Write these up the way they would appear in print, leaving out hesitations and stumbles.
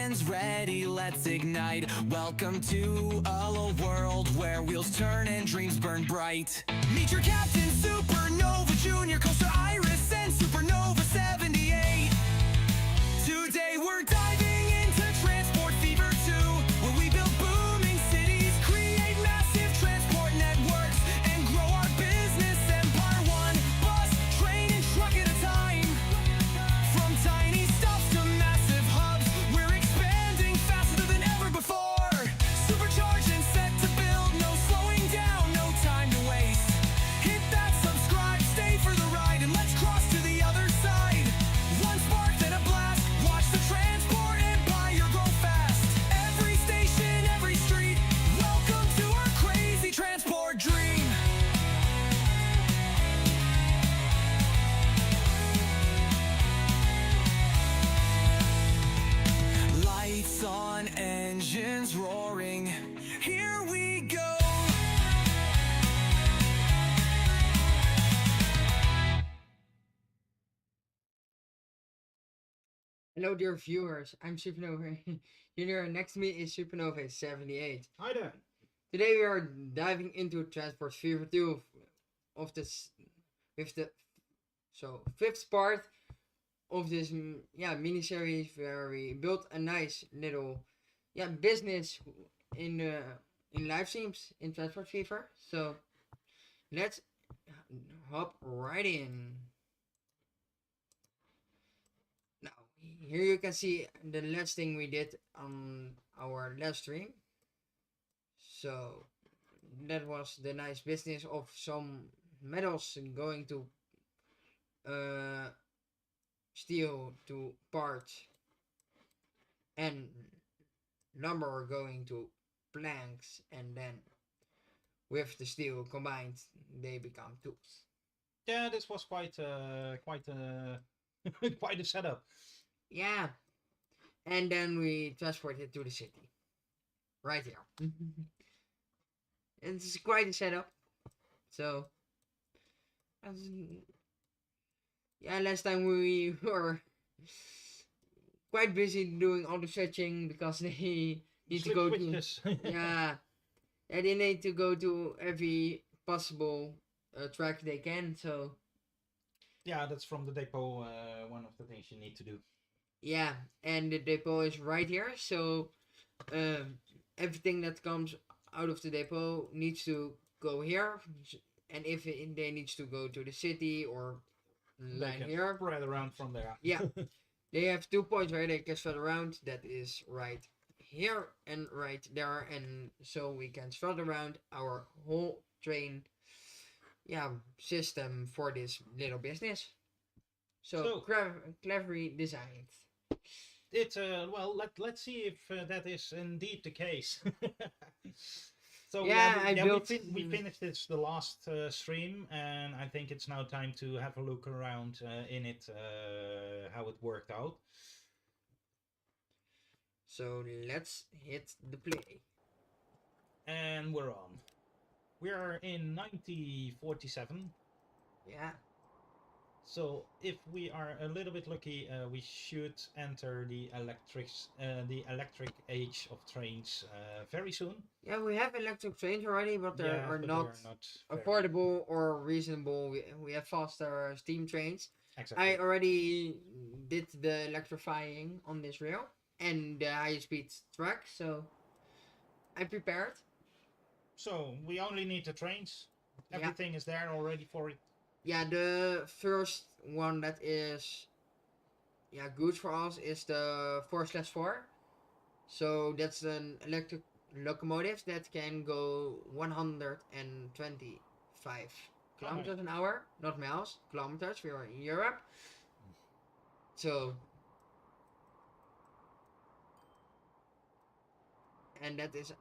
engines ready, let's ignite. Welcome to a world where wheels turn and dreams burn bright. Meet your captain, Supernovae Jr, Coaster Iris, and Supernova 78. Today we're diving into Transport Fever 2, where we build booming cities, create massive transport networks, and grow our business empire one bus, train, and truck at a time. From tiny stops to massive hubs, we're expanding faster than ever before. Supercharged and set to build, no slowing down, no time to waste. Hit that subscribe, stay for the ride, and let's cross to the other side. One spark, then a blast, watch the transport empire grow fast. Every station, every street, welcome to our crazy transport dream. Lights on, engines roaring, here we go. Hello, dear viewers. I'm Supernovae Jr. Next to me is Supernovae 78. Hi there. Today we are diving into Transport Fever 2 of this, with the fifth part of this mini series where we built a nice little business in live streams in Transport Fever. So let's hop right in. Now, here you can see the last thing we did on our last stream. So, that was the nice business of some metals going to steel to parts, and lumber going to planks, and then with the steel combined, they become tools. Yeah, this was quite quite a setup. Yeah, and then we transport it to the city, right here. It's quite a setup. So, last time we were quite busy doing all the searching because they need to go to they need to go to every possible track they can. So yeah, that's from the depot. One of the things you need to do. yeah, and the depot is right here. So everything that comes out of the depot needs to go here, and if they needs to go to the city or line here, spread around from there. Yeah, they have 2 points where they can spread around. That is right here and right there, and so we can spread around our whole train system for this little business. So cleverly designed. It's well, let's see if that is indeed the case. So we finished this the last stream, and I think it's now time to have a look around in it, how it worked out. So let's hit the play. And we're on. We are in 1947. Yeah. So if we are a little bit lucky, we should enter the electric age of trains very soon. Yeah, we have electric trains already, but they are not affordable or reasonable. We have faster steam trains. Exactly. I already did the electrifying on this rail and the high-speed track, so I'm prepared. So we only need the trains. Everything is there already for it. Yeah, the first one that is good for us is the 4/4. So that's an electric locomotive that can go 125 kilometers an hour, not miles, kilometers. We are in Europe. So, and that is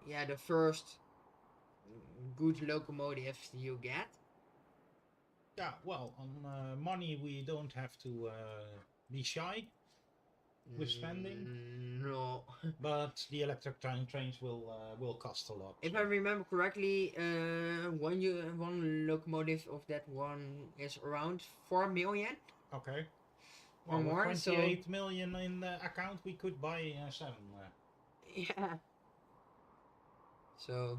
the first good locomotive you get. Yeah, well, on money we don't have to be shy with spending. No. But the electric trains will cost a lot. If I remember correctly, one locomotive of that one is around 4 million. Okay. Well, or with more. 28 million in the account, we could buy 7. Yeah. So.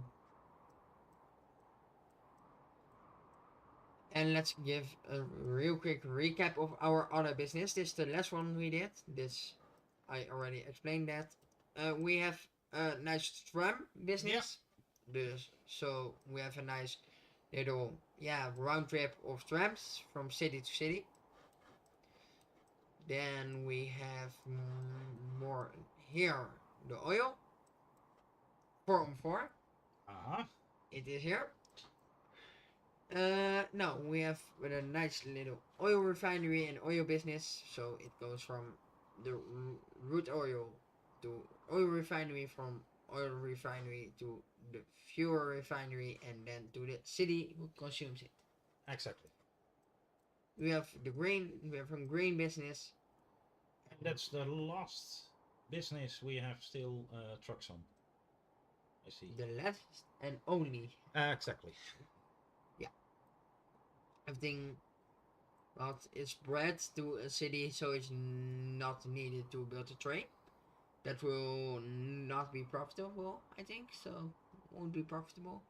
And let's give a real quick recap of our other business. This is the last one we did. This, I already explained that. We have a nice tram business. So we have a nice little, round trip of trams from city to city. Then we have more here, the oil. 4 on 4. It is here. No, we have with a nice little oil refinery and oil business. So it goes from the root oil to oil refinery, from oil refinery to the fuel refinery, and then to the city who consumes it. Exactly. We have the green. We have from green business. And that's the last business we have still trucks on. I see. The last and only. Exactly. Everything, but it's bred to a city, so it's not needed to build a train. That will not be profitable, I think. So won't be profitable.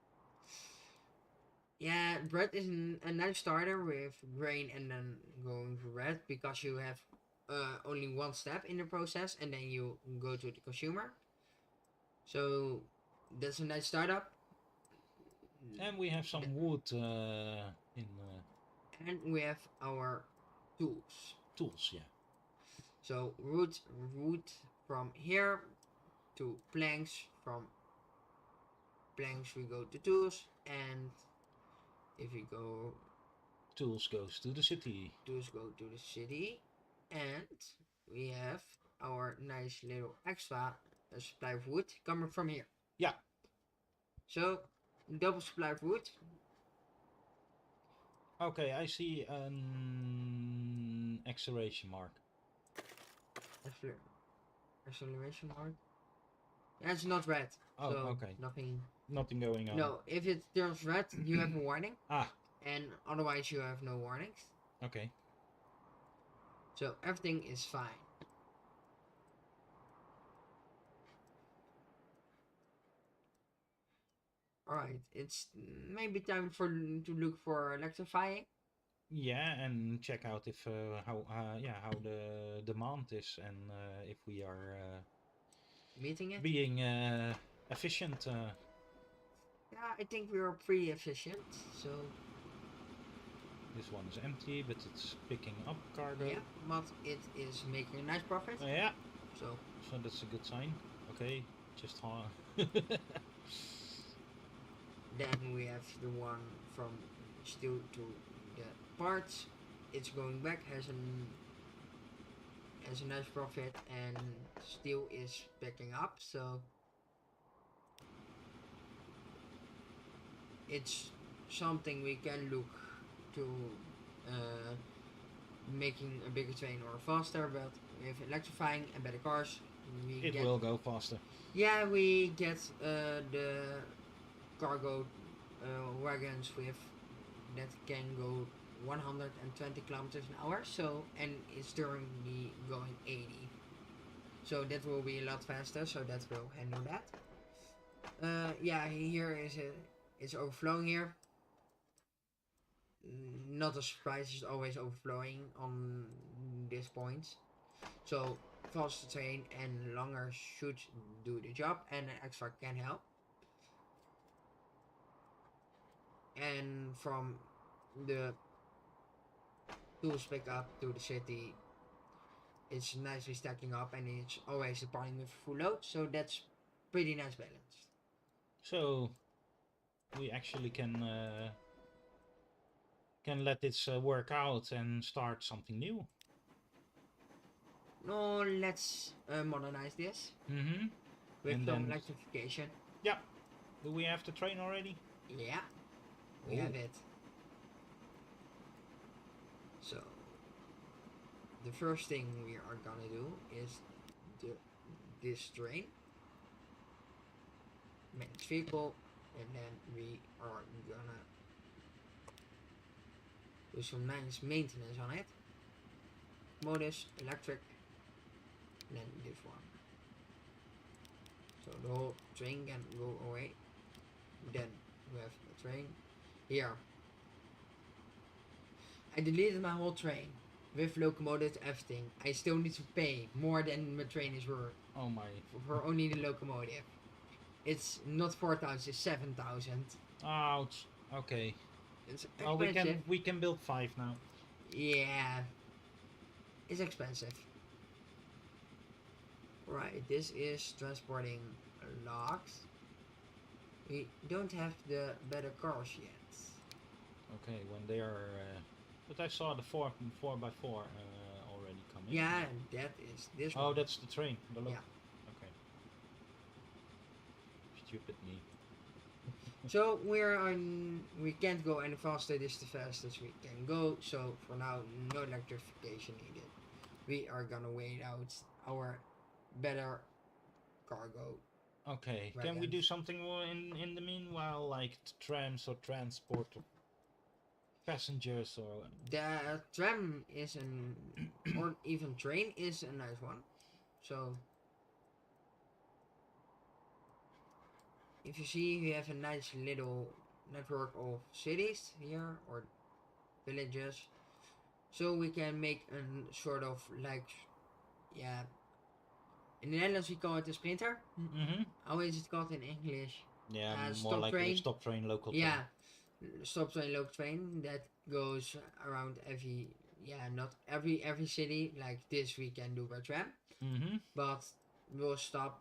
Yeah, bread is a nice starter with grain and then going for bread, because you have only one step in the process and then you go to the consumer. So that's a nice startup. And we have some wood in and we have our tools. Tools, yeah. So wood from here to planks, from planks we go to tools, and if we go, tools goes to the city. Tools go to the city, and we have our nice little extra supply of wood coming from here. Yeah. So double supply of wood. Okay, I see an acceleration mark. Acceleration mark? Yeah, it's not red. Oh, so okay. Nothing going on. No, if it turns red, you have a warning. Ah. And otherwise you have no warnings. Okay. So everything is fine. Alright, it's maybe time to look for electrifying. Yeah, and check out if how the demand is, and if we are meeting it, being efficient. Yeah, I think we are pretty efficient. So this one is empty, but it's picking up cargo. Yeah, but it is making a nice profit. Yeah. So that's a good sign. Okay, just Then we have the one from steel to the parts. It's going back, has a nice profit, and steel is picking up. So it's something we can look to making a bigger train or faster, but with electrifying and better cars, it will go faster. Yeah, we get the cargo wagons with that can go 120 kilometers an hour, so, and it's currently going 80. So that will be a lot faster, so that will handle that. Yeah, here it's overflowing here. Not a surprise, it's always overflowing on this point. So faster train and longer should do the job, and an extra can help. And from the tools pick up to the city, it's nicely stacking up, and it's always departing with full load, so that's pretty nice balance. So we actually can let this work out and start something new. No, let's modernize this with some electrification. Yeah. Do we have the train already? Yeah, we have it. So the first thing we are gonna do is this train, manage vehicle, and then we are gonna do some nice maintenance on it. locomotives, electric, and then this one. So the whole train can go away. Then we have the train here. I deleted my whole train with locomotives, everything. I still need to pay more than the train is worth. Oh my. For only the locomotive. It's not 4,000, it's 7,000. Ouch. Okay. It's expensive. Oh, we can build 5 now. Yeah. It's expensive. Right, this is transporting logs. We don't have the better cars yet. Okay, when they are... but I saw the 4x4 already coming. Yeah, that is this one. Oh, that's the train. The yeah. Okay. Stupid me. So we can't go any faster. This is the fastest we can go. So for now, no electrification needed. We are gonna wait out our better cargo. Okay. Can we do something more in the meanwhile, like trams or transport of passengers or? The tram is or even train is a nice one. So if you see, we have a nice little network of cities here or villages, so we can make a sort of like, yeah. In the Netherlands we call it a sprinter. Mm-hmm. How is it called in English? Yeah, more stop like train. a stop train, local train. Yeah, stop train, local train that goes around every, yeah, not every city like this we can do by tram. Mm-hmm. But we'll stop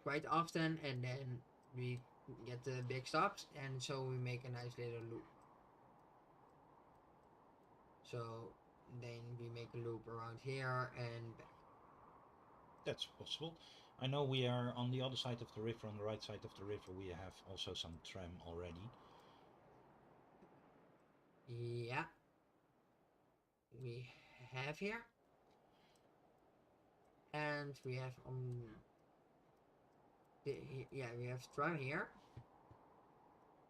quite often, and then we get the big stops, and so we make a nice little loop. So then we make a loop around here and back. That's possible. I know we are on the other side of the river, on the right side of the river, we have also some tram already. Yeah. We have here. And we have we have tram here.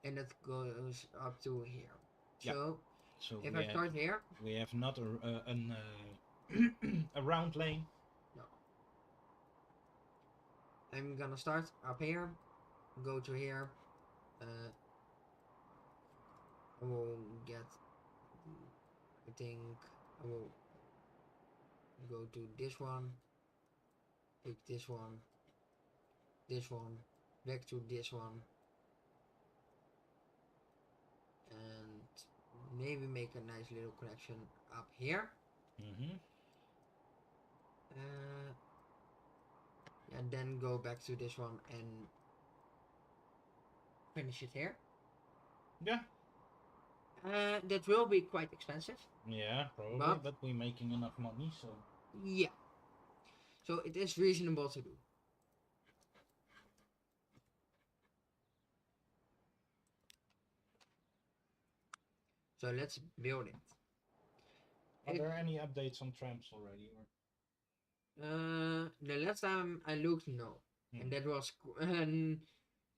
And that goes up to here. Yep. So if I start here, we have not a round lane. No. I'm gonna start up here, go to here. I will get. I think I will go to this one. Pick this one. Back to this one. And maybe make a nice little connection up here. Mm-hmm. And then go back to this one and finish it here. Yeah. That will be quite expensive. Yeah, probably, but we're making enough money, so... Yeah. So it is reasonable to do. So let's build it. Are there any updates on trams already? Or? The last time I looked, no. And that was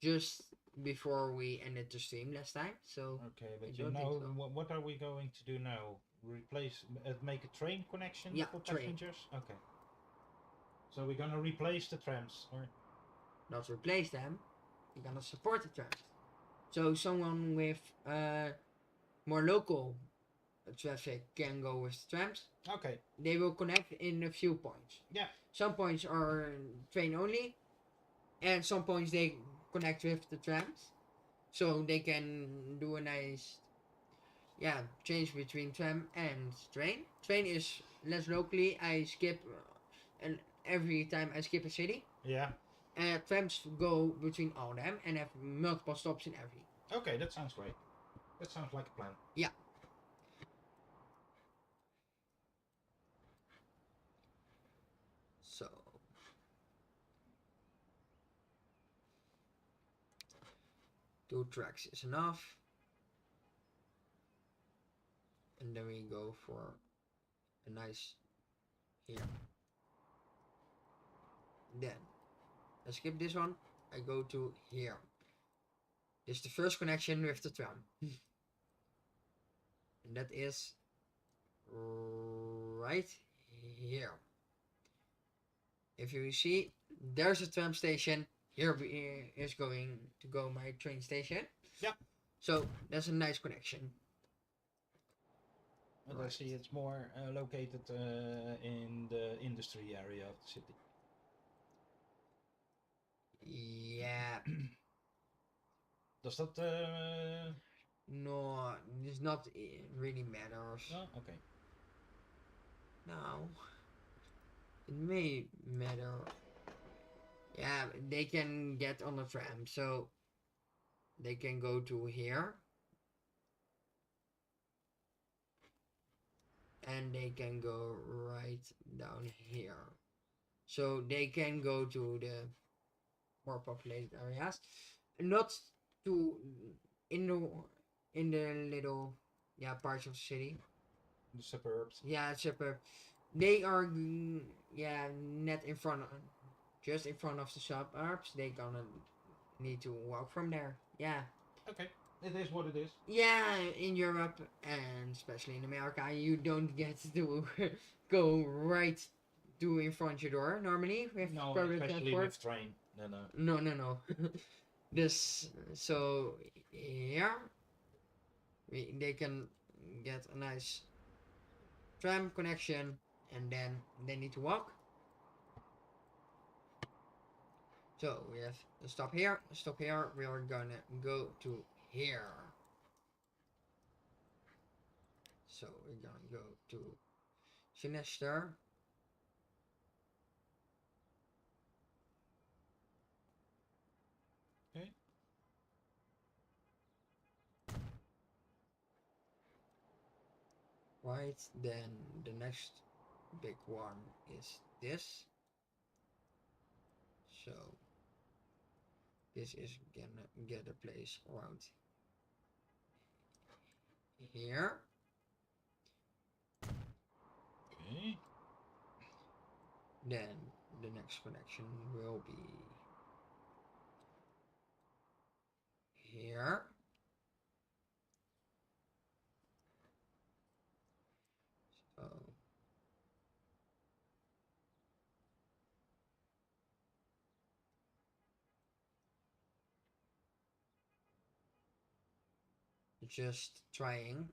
just before we ended the stream last time. So okay, but you know, what are we going to do now? Replace, make a train connection for passengers? Okay. So we're gonna replace the trams, or? Not replace them. We're gonna support the trams. So someone with more local traffic can go with the trams. Okay. They will connect in a few points. Yeah. Some points are train only, and some points they connect with the trams, so they can do a nice, change between tram and train. Train is less locally. I skip, and every time I skip a city. Yeah. Trams go between all them and have multiple stops in every. Okay, that sounds great. That sounds like a plan. Yeah. So 2 tracks is enough. And then we go for a nice here. Then I skip this one. I go to here. This is the first connection with the tram. and that is right here. If you see, there's a tram station. Here is going to go my train station. Yeah. So that's a nice connection. And I see it's more located in the industry area of the city. Yeah. Does that... No, it's not really matters. No? Okay. No. It may matter. Yeah, they can get on the tram, so they can go to here. And they can go right down here. So they can go to the more populated areas. Not to in the little parts of the city. The suburbs. Yeah, suburb. They are net in front just in front of the suburbs. They gonna need to walk from there. Yeah. Okay. It is what it is. Yeah, in Europe and especially in America, you don't get to go right to in front of your door normally with public especially transport. with train. No. This so here they can get a nice tram connection, and then they need to walk. So we have to stop here. We are gonna go to here. So we're gonna go to Sinister. Okay. Right, then the next big one is this. So this is gonna get a place around here. Okay. Then the next connection will be here. So just trying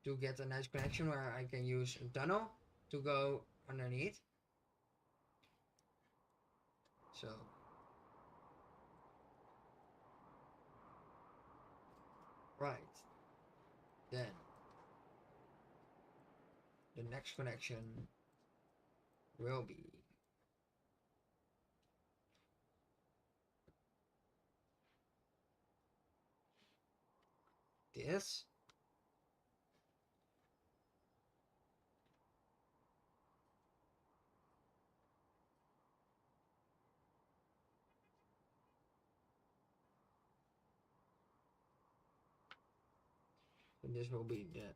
to get a nice connection where I can use a tunnel to go underneath. So right, then the next connection will be this. And this will be the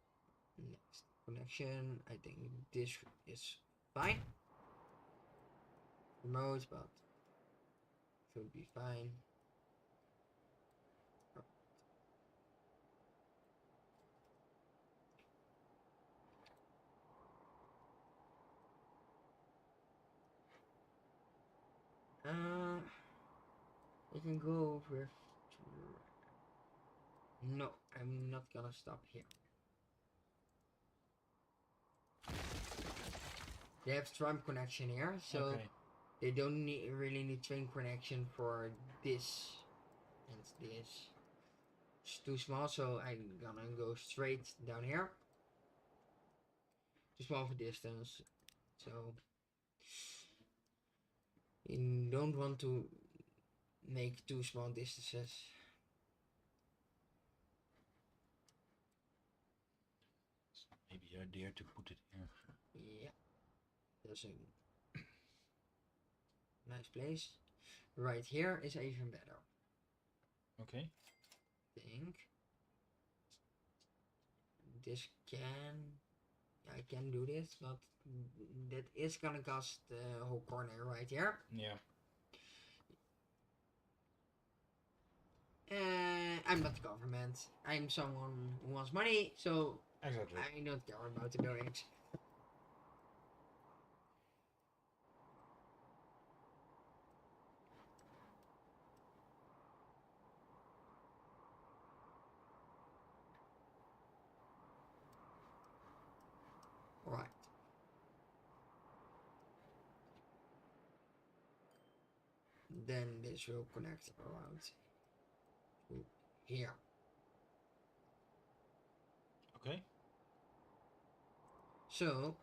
next connection. I think this is fine. Remote, but should be fine. I can go with. No, I'm not gonna stop here. They have tram connection here, so they don't really need train connection for this and this. It's too small, so I'm gonna go straight down here. Too small for distance, so you don't want to make too small distances. Maybe I dare to put it here. Yeah, that's a nice place. Right here is even better. Okay. I think this I can do this, but that is gonna cost the whole corner right here. Yeah. I'm not the government. I'm someone who wants money, so Exactly. I don't care about the buildings. Right. Then this will connect around to here. Okay. So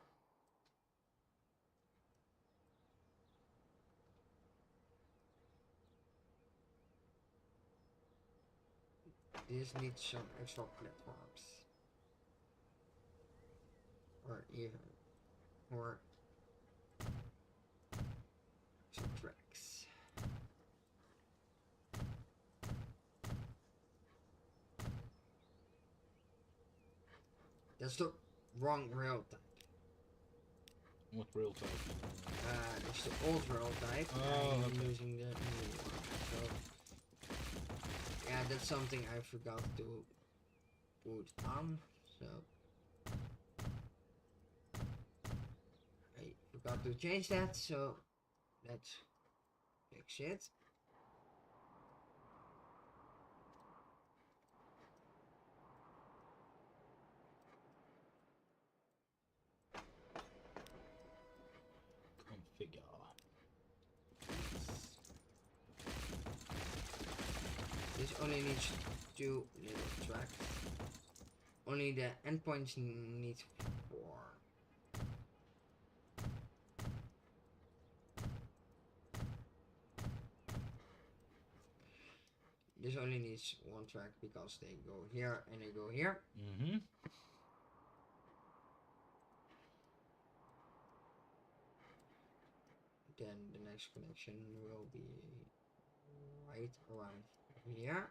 this needs some extra platforms. Or even or some tracks. That's the wrong rail type. What real type? It's the old rail type. Oh, I'm okay. using the new one. So yeah, that's something I forgot to put on. So I forgot to change that. So let's fix it. Configure. This only needs 2 little tracks. Only the endpoints need 4. This only needs 1 track because they go here and they go here. Mm-hmm. Then the next connection will be right around here.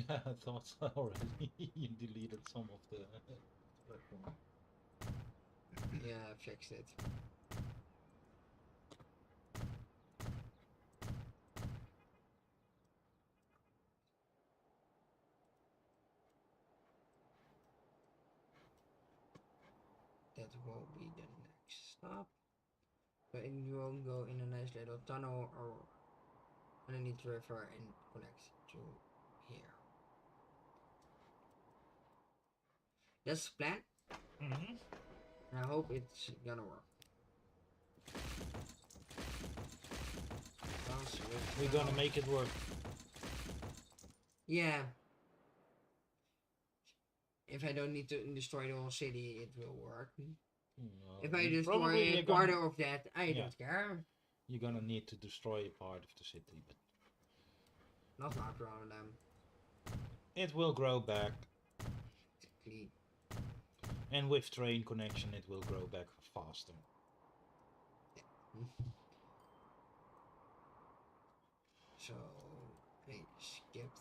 Yeah, I thought so already. You deleted some of the platform. Yeah, I fixed it. That will be the next stop. So it will go in a nice little tunnel or underneath the river and connect to here. That's the plan. Mm-hmm. And I hope it's gonna work. We're gonna make it work. Yeah. If I don't need to destroy the whole city, it will work. No, If I you destroy probably a are quarter gonna, of that, I Yeah. don't care. you're gonna need to destroy a part of the city, but Not my problem. it will grow back. Exactly. And with train connection, it will grow back faster. So I skipped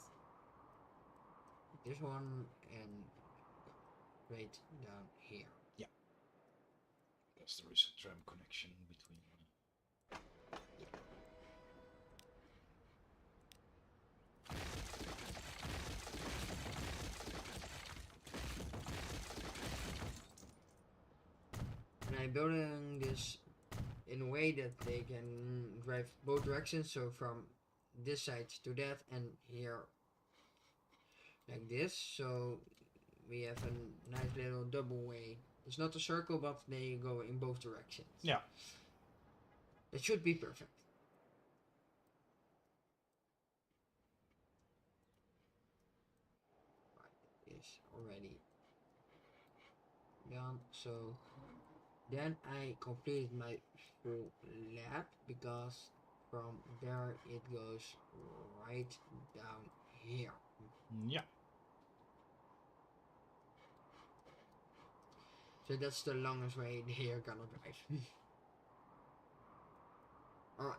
this one and right down here. Yeah. Because there is a tram connection between. And I'm building this in a way that they can drive both directions, so from this side to that and here like this, so we have a nice little double way It's not a circle, but they go in both directions. Yeah. It should be perfect. Right, is already done. So then I completed my full lab because from there it goes right down here. Yeah. So that's the longest way they're gonna drive. Alright.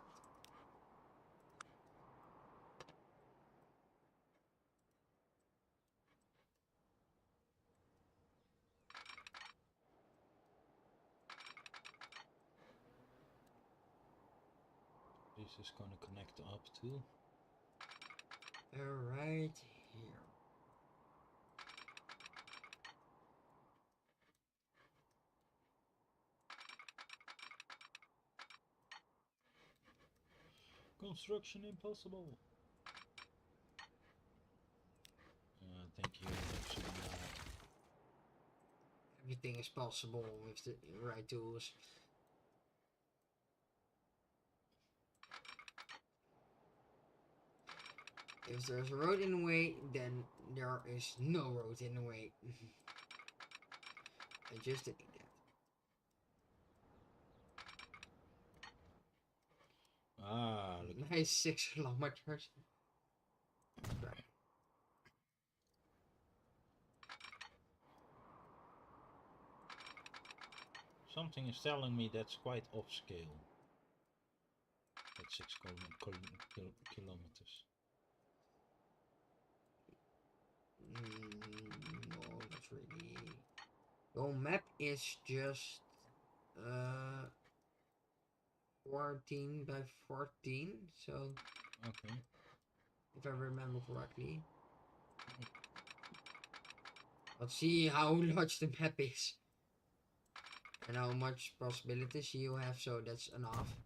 This is gonna connect up too. Right here. Construction impossible. Thank you. Everything is possible with the right tools. If there's a road in the way, then there is no road in the way. I just did that. Ah, look. Nice 6 kilometers. Right. Something is telling me that's quite off scale. That's 6 kilometers. No, not really. Your map is just 14 by 14, so Okay. if I remember correctly. Let's see how large the map is and how much possibilities you have, so that's enough.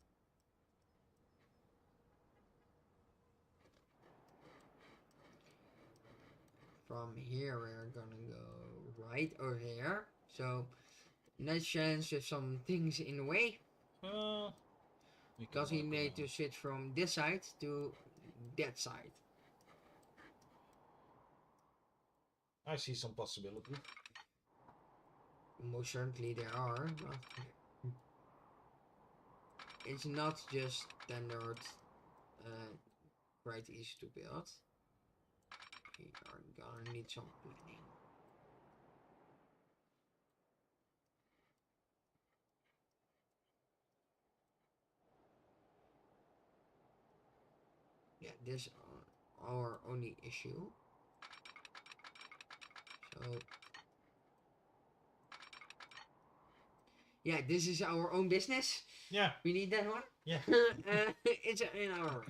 From here we're gonna go right over here, so nice challenge with some things in the way, because we need to switch from this side to that side. I see some possibility. Most certainly there are, but it's not just standard quite easy to build. We are gonna need some planning. Yeah, this is our only issue. So yeah, this is our own business. Yeah. We need that one. Yeah. It's in our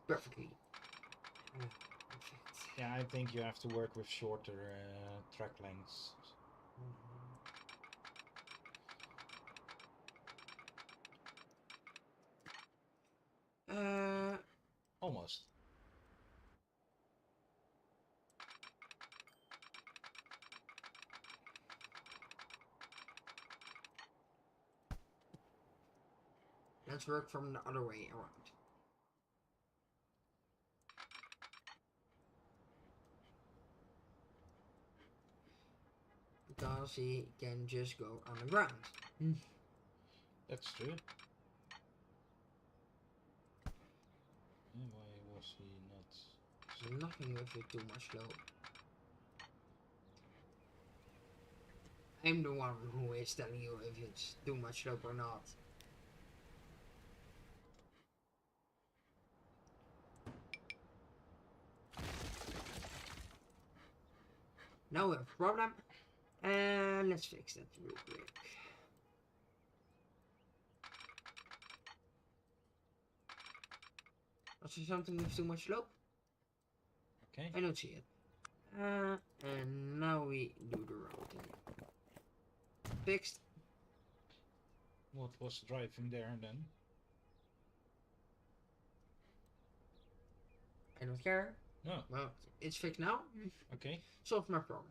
perfectly. Yeah, I think you have to work with shorter track lengths. Almost. Let's work from the other way around. Because he can just go on the ground. That's true. Why was he not? Nothing with it too much slow. I'm the one who is telling you if it's too much slope or not. Now we have a problem. And let's fix that real quick. Was there something with too much slope? Okay. I don't see it. And now we do the routing. Fixed. What was driving there then? I don't care. No. Well, it's fixed now. Okay. Solved my problem.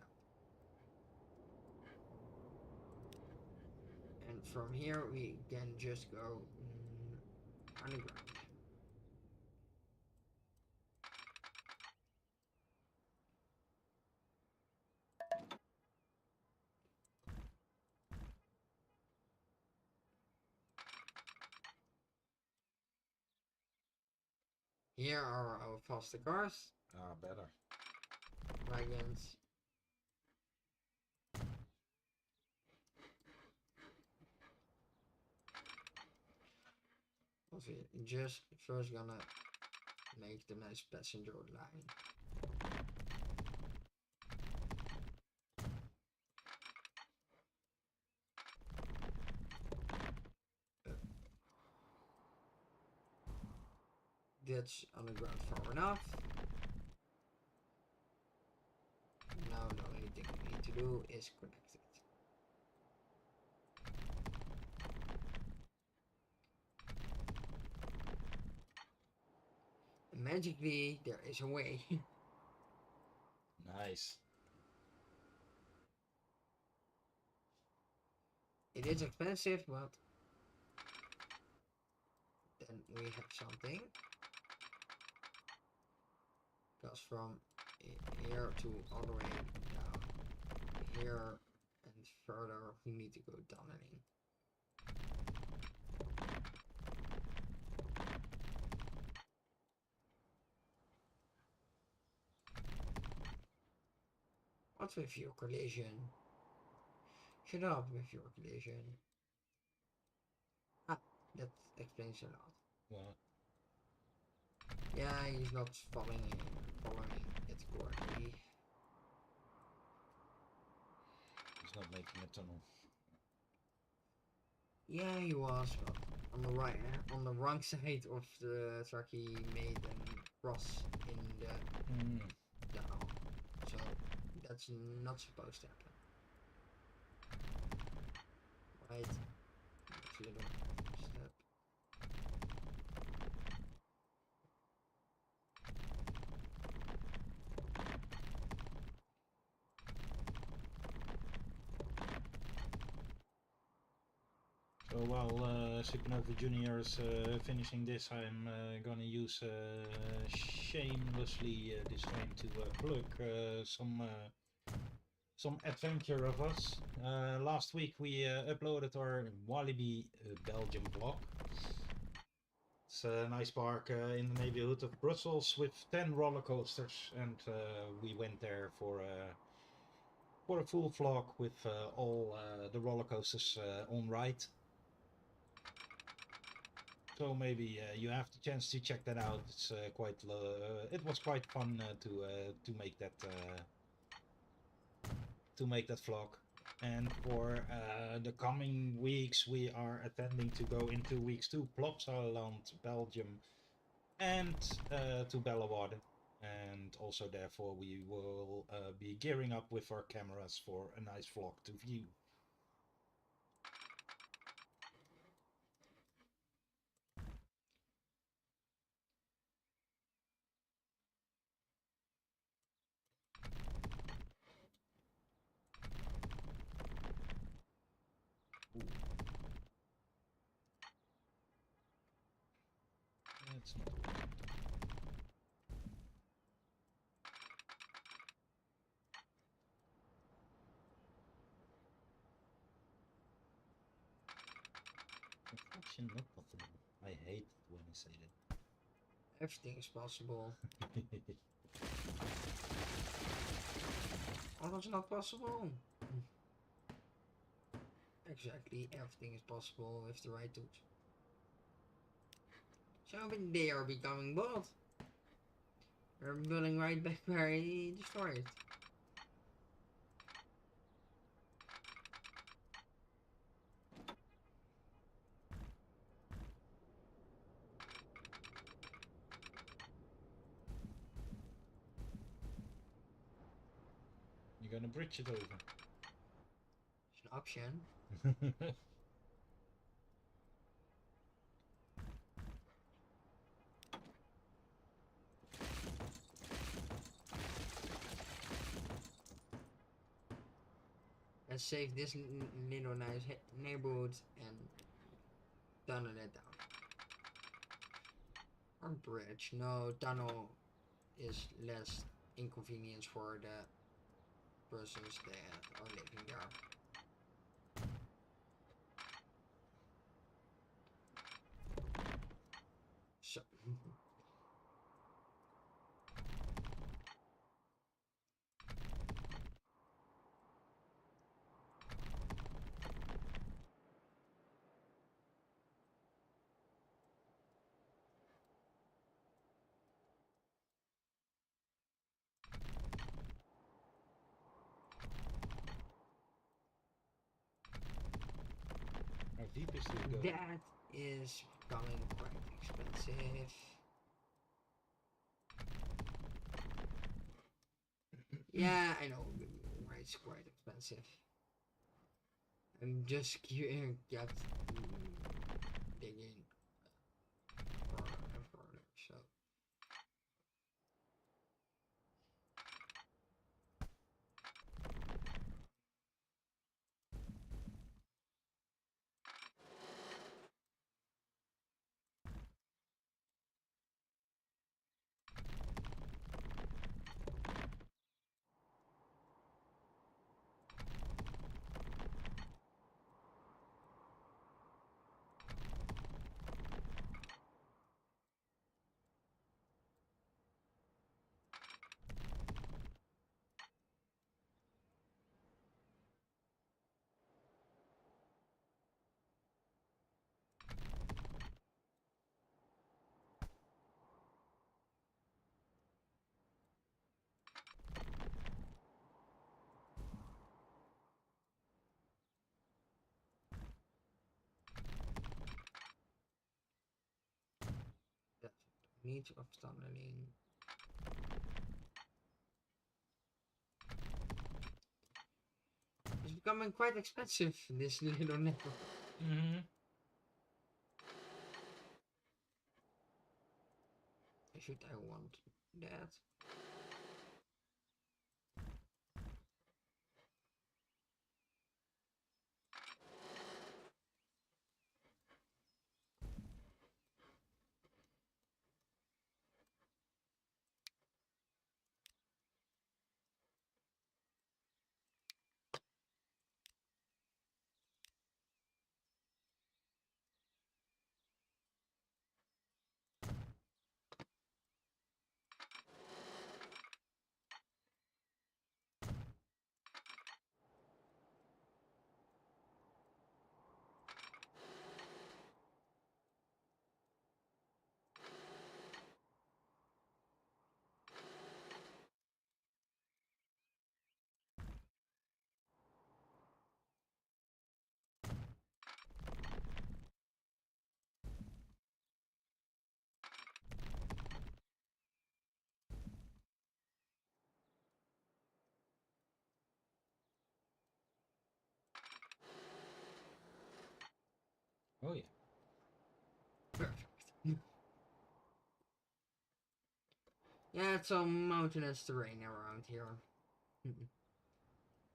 And from here we can just go underground. Here are our faster cars. Ah, better. Wagons. Also, just first gonna make the nice passenger line. That's underground far enough. Now the only thing we need to do is connect it. And magically, there is a way. Nice. It is expensive, but then we have something. Because from here to all the way down here and further, we need to go tunneling. What's with your collision? Shut up with your collision. Ah, that explains a lot. What? Yeah, he's not following it correctly. He's not making a tunnel. Yeah, he was, but on the wrong side of the track, he made a cross in the tunnel. So that's not supposed to happen. Right? Next little step. So while Supernovae Jr is finishing this, I'm gonna use shamelessly this time to plug some adventure of us. Last week we uploaded our Walibi Belgium vlog. It's a nice park in the neighborhood of Brussels with 10 roller coasters, and we went there for a full vlog with all the roller coasters on ride. So maybe you have the chance to check that out. It's it was quite fun to make that vlog. And for the coming weeks, we are attending to go into weeks to Plopsaland, Belgium, and to Bellewaerde. And also, therefore, we will be gearing up with our cameras for a nice vlog to view. Ooh. That's not working. Reflection not possible. I hate when I say that. Everything is possible. What was not possible? Exactly, everything is possible with the right tools. So when they are becoming bold, we're building right back where he destroyed it. You're gonna bridge it over. It's an option. save this little nice neighborhood and tunnel it down. Or bridge. No, tunnel is less inconvenience for the persons that are living there. So. How deep is this going? That is becoming quite expensive. Yeah, I know. It's quite expensive. I'm just kept digging further and further. So. Need of tunneling. It's becoming quite expensive, this little network. Should I want that? Oh yeah. Perfect. Yeah, it's some mountainous terrain around here. I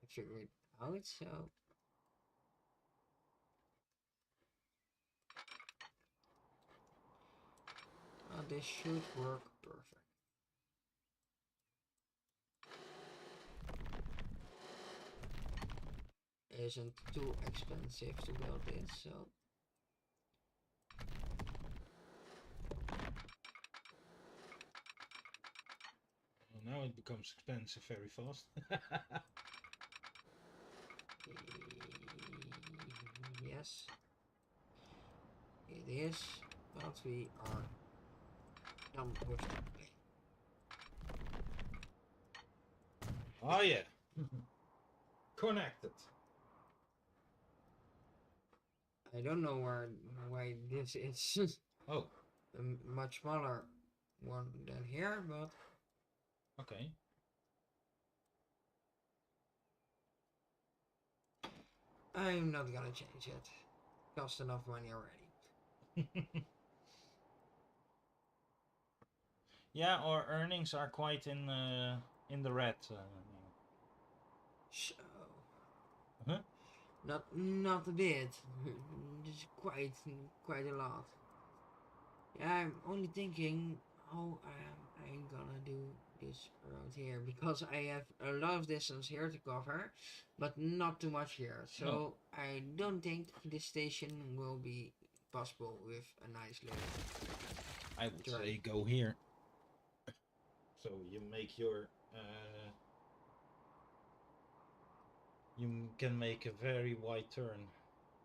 figured it out, so. This should work perfect. Isn't too expensive to build this, so. Well, now it becomes expensive very fast. Yes, it is, but we are done with the plane. Oh yeah. Connected. I don't know why this is Oh. a much smaller one than here, but Okay. I'm not gonna change it. Cost enough money already. Yeah, our earnings are quite in the red. So. Huh? Not a bit. Just quite a lot. Yeah, I'm only thinking how am I gonna do this around here, because I have a lot of distance here to cover, but not too much here. So No. I don't think this station will be possible with a nice little. I would turn. say go here. So you make your. You can make a very wide turn,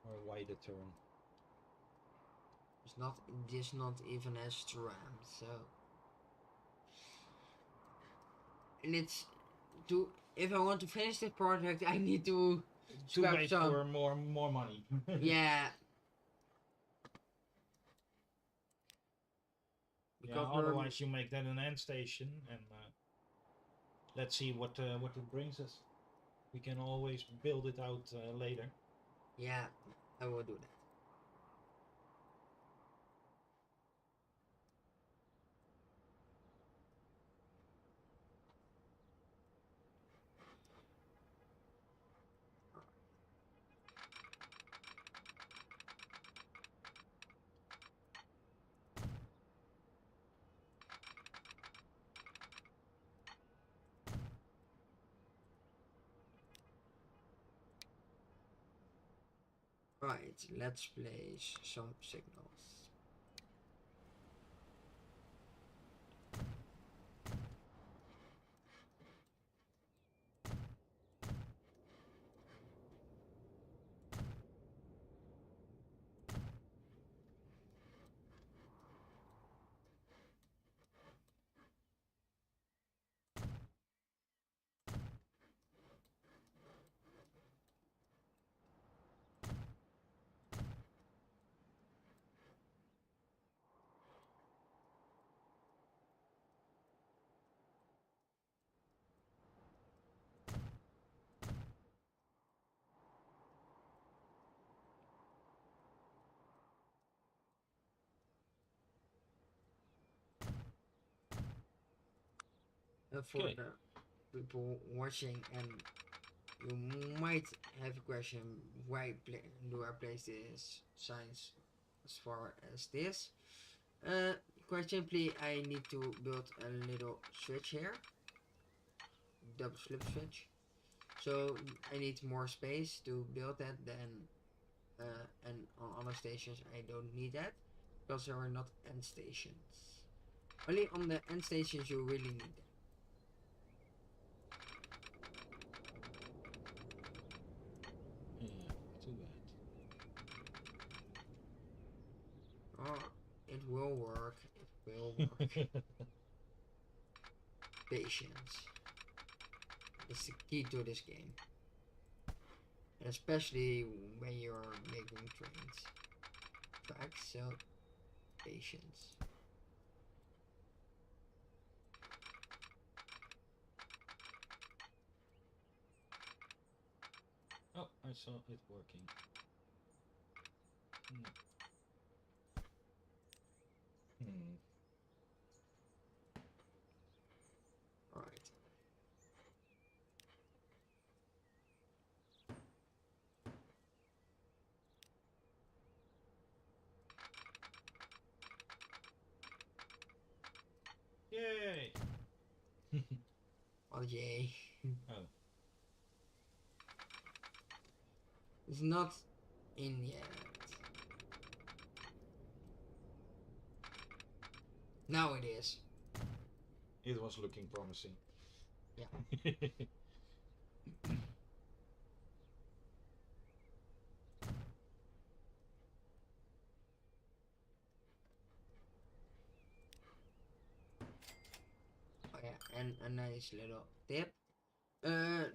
or a wider turn. It's not just not even as tram, so. And it's to if I want to finish this project, I need to scrap wait some. for more money. Yeah. Yeah, Because otherwise you make that an end station, and let's see what it brings us. We can always build it out later. yeah, I will do that. Right, let's place some signals. For Okay. the people watching, and you might have a question, why do I place this signs as far as this? Quite simply, I need to build a little switch here, double slip switch. So I need more space to build that than and on other stations I don't need that, because there are not end stations. Only on the end stations you really need that. Yeah, too Oh, it will work. It will work. bad. Patience is the key to this game. And especially when you're making tracks, so patience. Oh, I saw it working. No. Hmm. Alright. Yay! Oh yay. Oh. It's not in yet. Now it is. It was looking promising. Yeah. Oh yeah, and a nice little tip.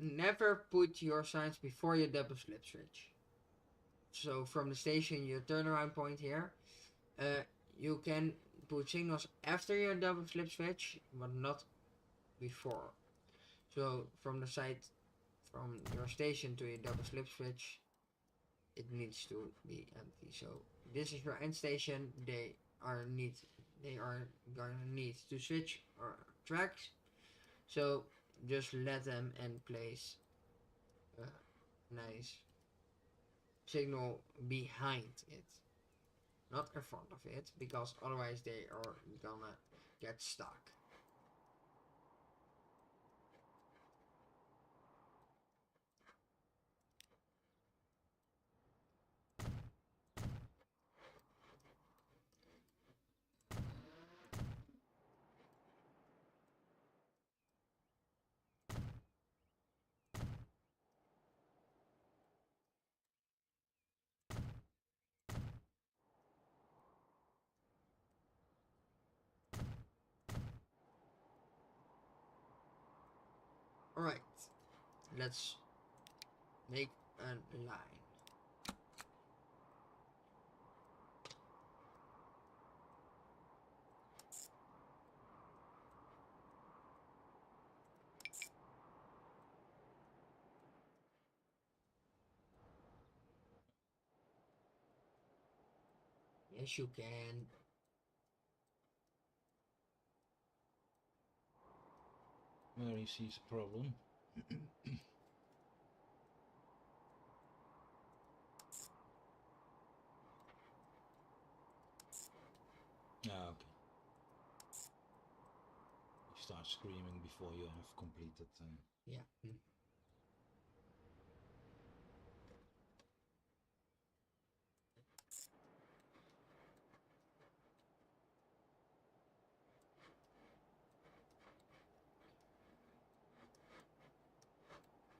Never put your signs before your double slip switch. So from the station, your turnaround point here, you can put signals after your double slip switch, but not before. So from the side, from your station to your double slip switch, it needs to be empty. So this is your end station. They are gonna need to switch or tracks. So just let them and place nice signal behind it, not in front of it, because otherwise they are gonna get stuck. Alright, let's make a line. Yes, you can. Where he sees a problem. Ah, okay. You start screaming before you have completed. Yeah.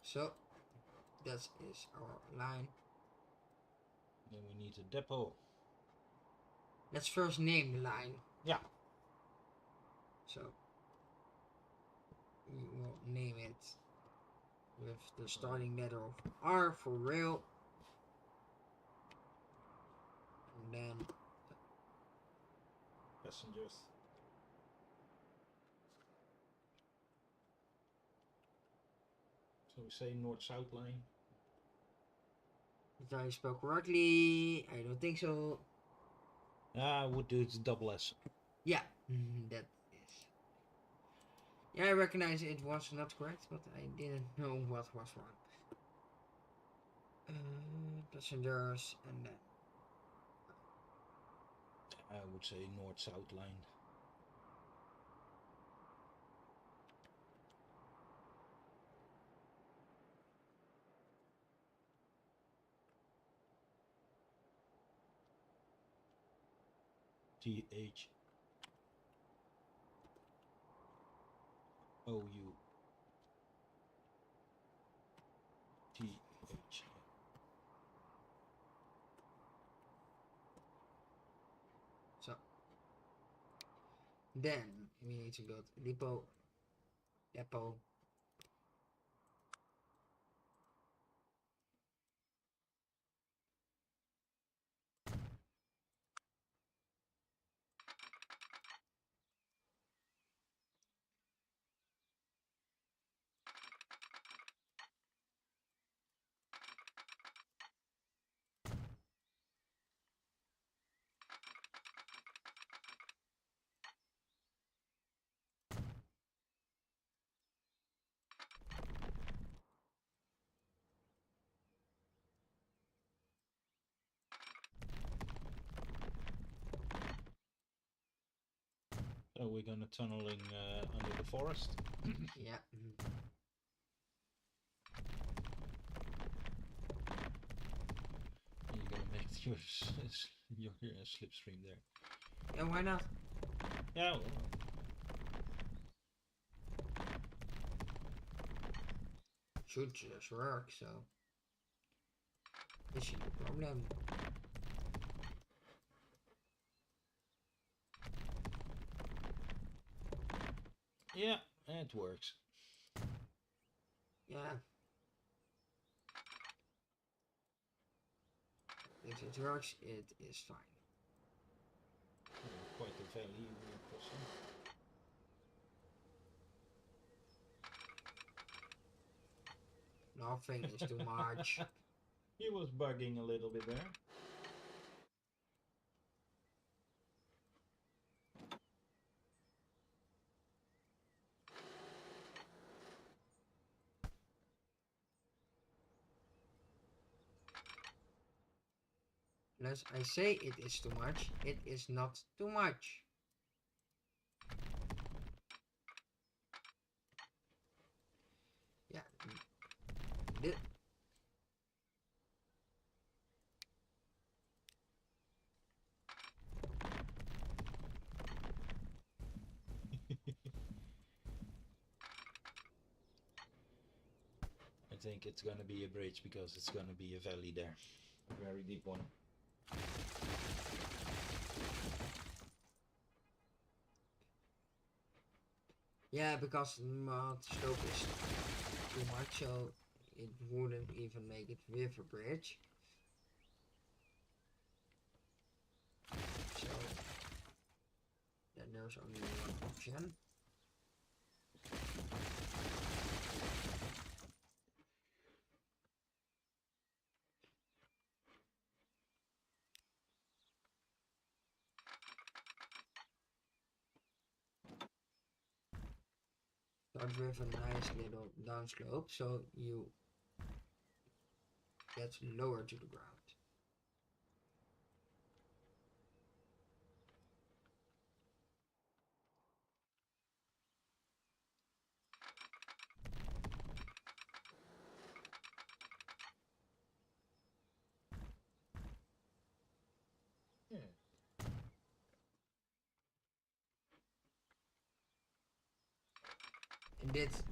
So that is our line. Then we need a depot. Let's first name the line. Yeah. So we will name it with the starting letter of R for rail. And then Passengers. So we say north-south line. did I spell correctly? I don't think so. I would do it double S. Yeah, that is. Yeah, I recognize it was not correct, but I didn't know what was wrong. Passengers and then I would say north-south line. TH OU TH. so. Then we need to go to depot. So we're gonna tunneling under the forest. Yeah. And you're gonna make your slipstream there. Yeah, why not? Yeah. Well, Should just work, so this is no problem. yeah, it works. Yeah. If it works, it is fine. Quite a valley we're crossing. Nothing is too much. He was bugging a little bit there. Unless I say it is too much, it is not too much. Yeah. This. I think it's gonna be a bridge because it's gonna be a valley there. A very deep one. Yeah, because mod slope is too much, so it wouldn't even make it with a bridge. So then there's only one option. Start with a nice little downslope, so you get lower to the ground. Yeah. And this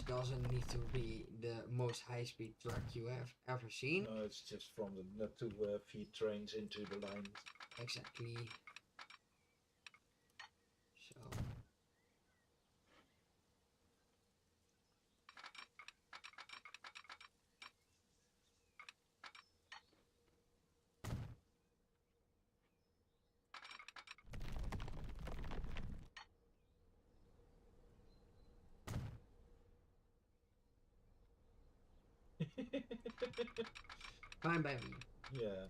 doesn't need to be the most high-speed truck you have ever seen. No, it's just from the two feed trains into the line. Exactly. So. Fine by me. Yeah.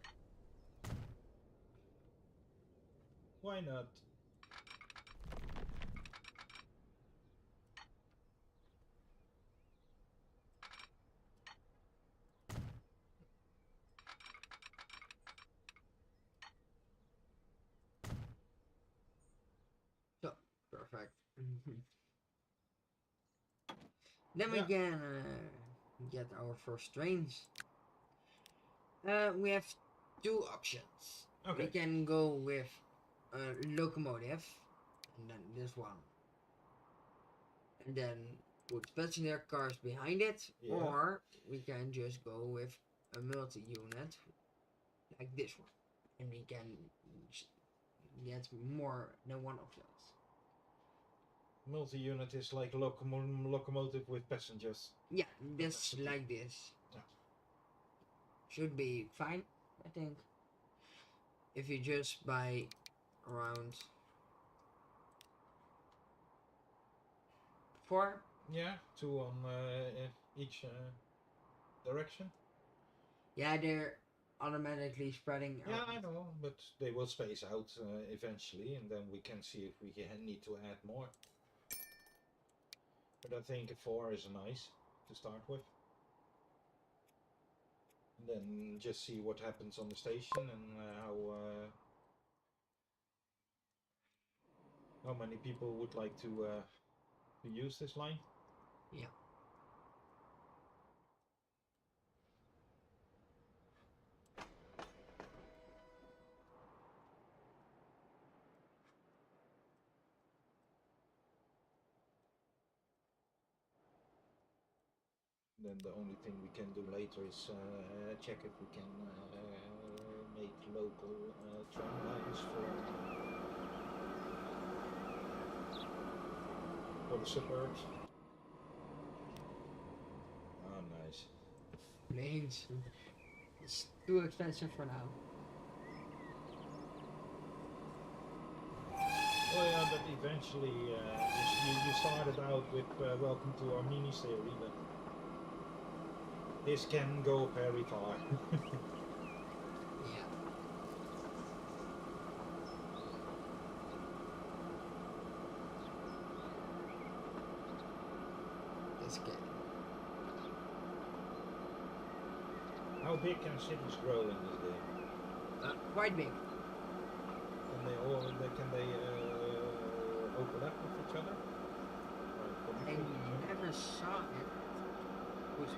Why not? So, perfect. Then we can get our first trains. We have two options. Okay. We can go with a locomotive, and then this one, and then put passenger cars behind it, Yeah. or we can just go with a multi-unit, like this one, and we can get more than one of those. Multi-unit is like a locomotive with passengers. Yeah, this like this. Yeah. Should be fine, I think. If you just buy around 4. Yeah, two on each direction. Yeah, they're automatically spreading Yeah, out. I know, but they will space out eventually, and then we can see if we need to add more. But I think a 4 is nice to start with. And then just see what happens on the station and how many people would like to use this line. Yeah. Then the only thing we can do later is check if we can make local tram lines for the suburbs. Oh, nice. Planes. It's too expensive for now. Oh yeah, but eventually you started out with welcome to our mini series, but this can go very far. Yeah. This game. How big can cities grow in this game? quite big. Can they overlap with each other? I never saw it. Push me.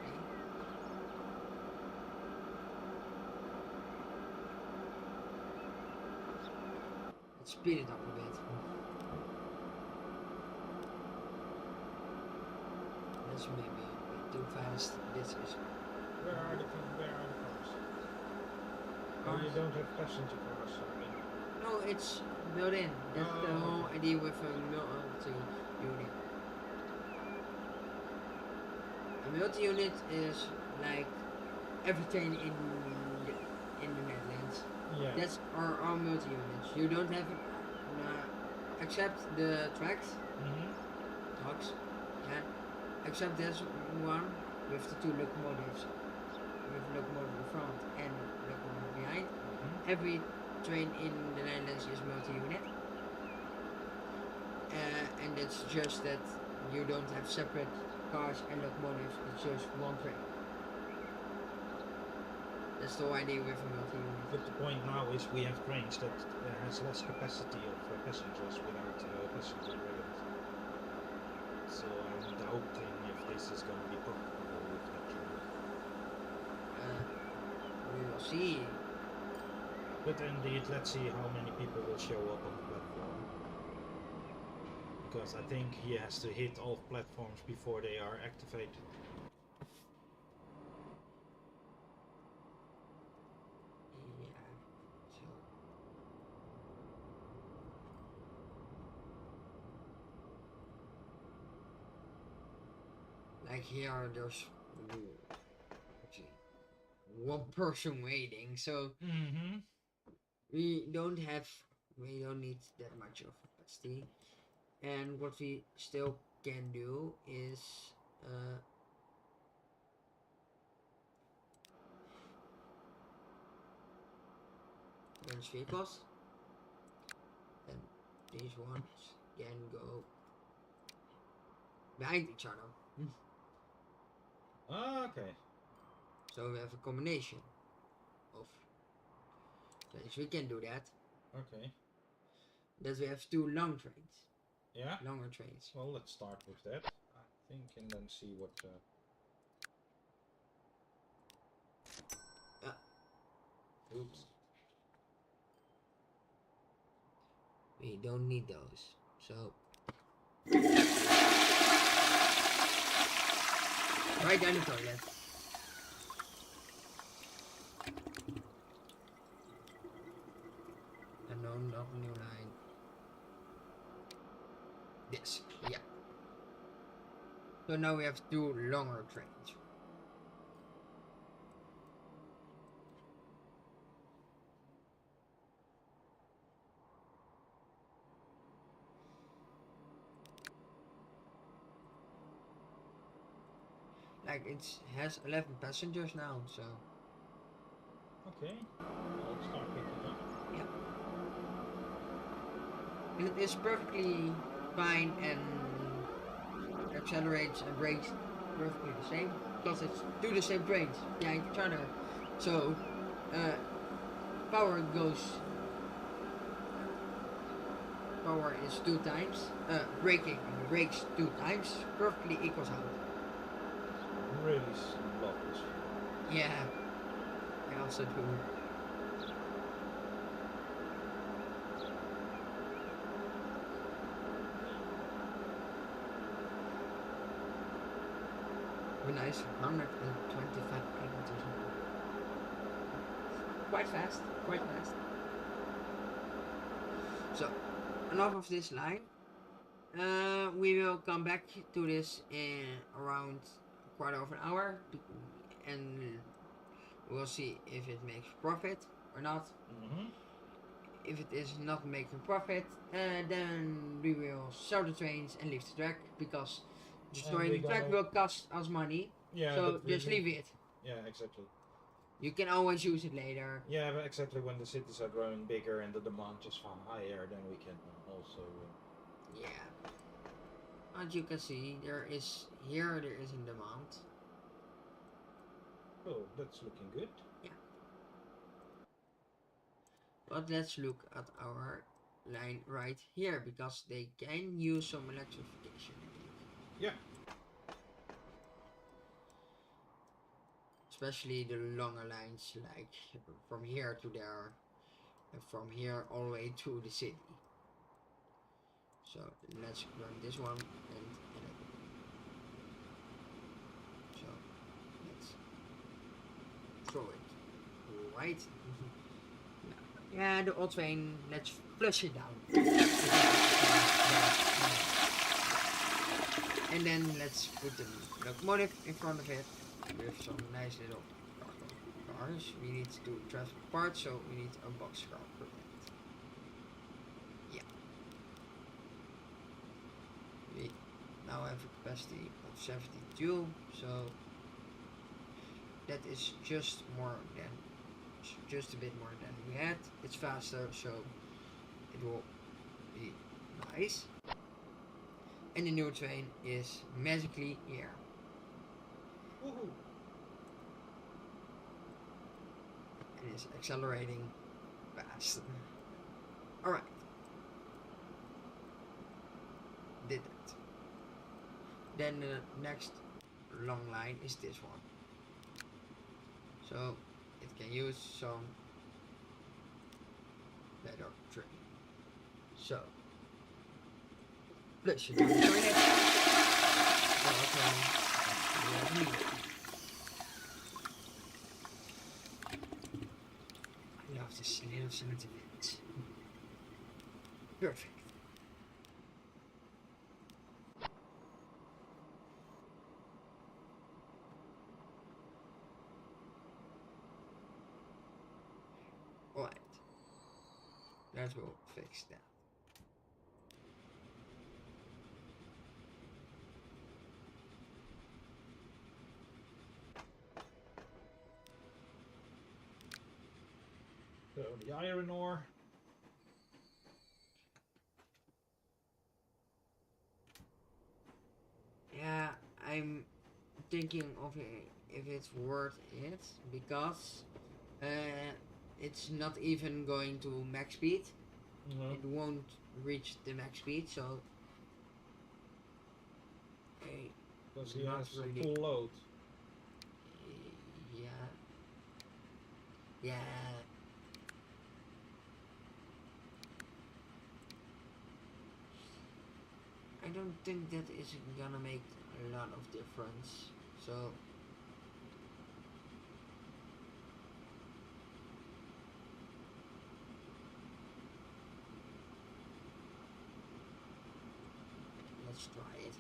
Let's speed it up a bit. That's maybe a bit too fast. This is. Where are the cars? Oh, you don't have passenger cars. I mean. No, it's built in. That's the whole idea with a multi-unit. A multi-unit is like everything in the Netherlands. Yeah. That's our multi-units. You don't have except the tracks. Trucks. Yeah. Except there's one with the two locomotives. With locomotive in front and locomotive behind. Every train in the Netherlands is multi-unit. And it's just that you don't have separate cars and locomotives, it's just one train. That's the idea with a multi-unit. But the point now is we have trains that has less capacity of passengers without passenger rails. So I'm doubting if this is going to be profitable with that train. We will see. But indeed, let's see how many people will show up on the platform. Because I think he has to hit all platforms before they are activated. Yeah. So. Like here, there's one person waiting, so we don't need that much of capacity. And what we still can do is range vehicles, and these ones can go behind each other. Okay. So we have a combination of trains. We can do that. Okay. That we have two long trains. Yeah. Longer trains. Well, let's start with that, I think, and then see what. Oops. We don't need those. So. Right down the toilet. And no, not a new line. This, yeah. So now we have two longer trains. Like it has 11 passengers now, so. Okay. I'll start picking up. Yeah. And it is perfectly fine and accelerates and brakes perfectly the same because it's two the same trains behind each other. So power is 2 times. Braking brakes 2 times perfectly equals out. Really slow this. Yeah, I also do. Nice, 125 kilometers an hour. Quite fast, quite fast. So, enough of this line. We will come back to this in around a quarter of an hour, and we'll see if it makes profit or not. If it is not making profit, then we will sell the trains and leave the track because destroying the track will cost us money. Yeah. So just leave it. Yeah, exactly. You can always use it later. Yeah, but exactly when the cities are growing bigger and the demand is far higher, then we can also. Yeah. As you can see, there is a demand. Oh, that's looking good. Yeah. But let's look at our line right here, because they can use some electrification. Yeah. Especially the longer lines, like from here to there, and from here all the way to the city. So let's run this one and so let's throw it right. Yeah, the old train, let's flush it down. And then let's put the locomotive in front of it with some nice little cars. We need to transport parts, so we need a boxcar for that. Yeah. We now have a capacity of 72, so that is just a bit more than we had. It's faster, so it will be nice. And the new train is magically here. Woohoo! It is accelerating fast. Alright. Did that. Then the next long line is this one. So it can use some better train. So plus you can join it. I love this little sentiment. Perfect. Alright. That will fix that. So the iron ore. Yeah, I'm thinking of it, if it's worth it, because it's not even going to max speed. It won't reach the max speed, so because he has really full load. Yeah. Yeah. I don't think that is gonna make a lot of difference. So let's try it.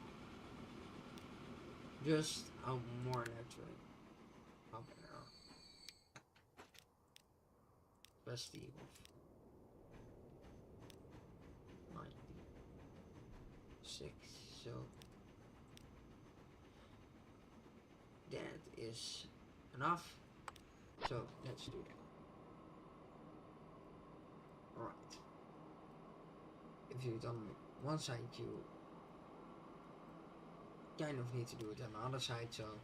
Just a more electric up there. Capacity of 96. So that is enough. So let's do that. Alright. If you've done one side, you kind of need to do it on the other side, so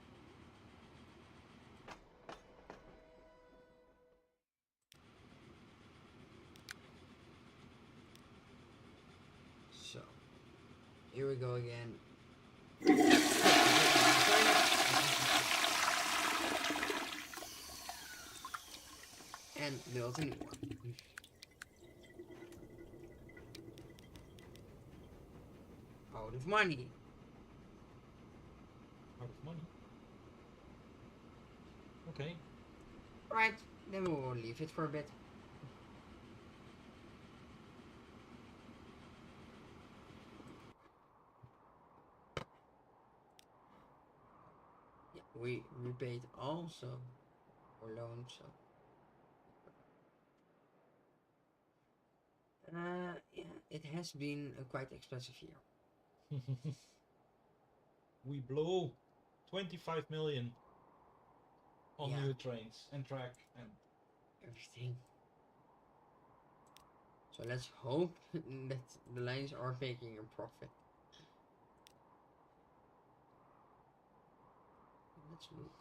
here we go again. And build a new one. Out of money. Out of money. Okay. Right, then we will leave it for a bit. Yeah, we repaid all, so or loan, so yeah, it has been a quite expensive year. We blow 25 million on new trains and track and everything. So let's hope that the lines are making a profit. Let's look.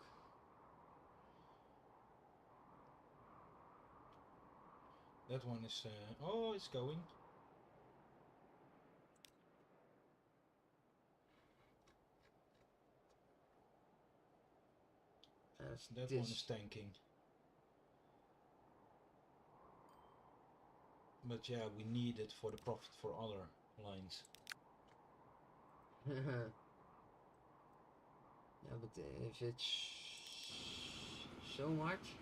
That one is, oh, it's going. That one is tanking. But yeah, we need it for the profit for other lines. Yeah, but if it's so much,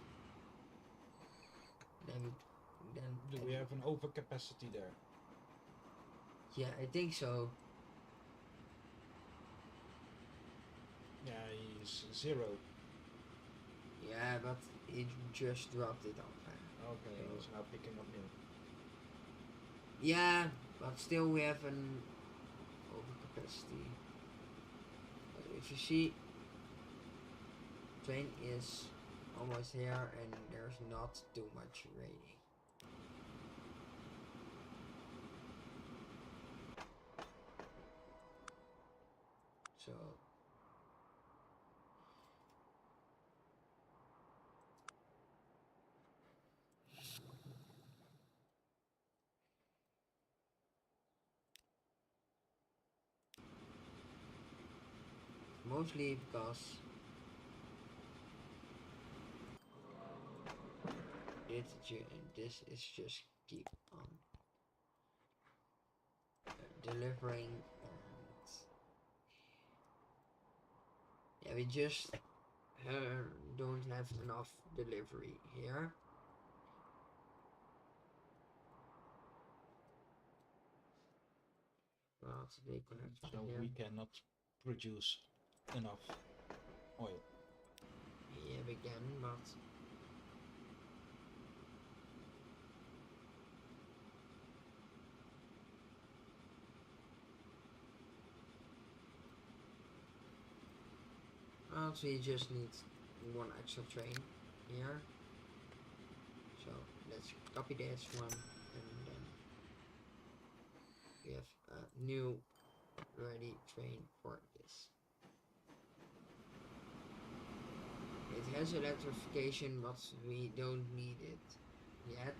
then Do we have an overcapacity there? Yeah, I think so. Yeah, he's 0. Yeah, but he just dropped it off. Okay, so he's now picking up new. Yeah, but still we have an overcapacity. If you see, train is almost here and there's not too much rating. So mostly because this is just keep on delivering, and yeah, we just don't have enough delivery here. Well, they connect so here. we cannot produce enough oil. Yeah, we can, but also you just need one extra train here. So let's copy this one, and then we have a new ready train for this. It has electrification, but we don't need it yet,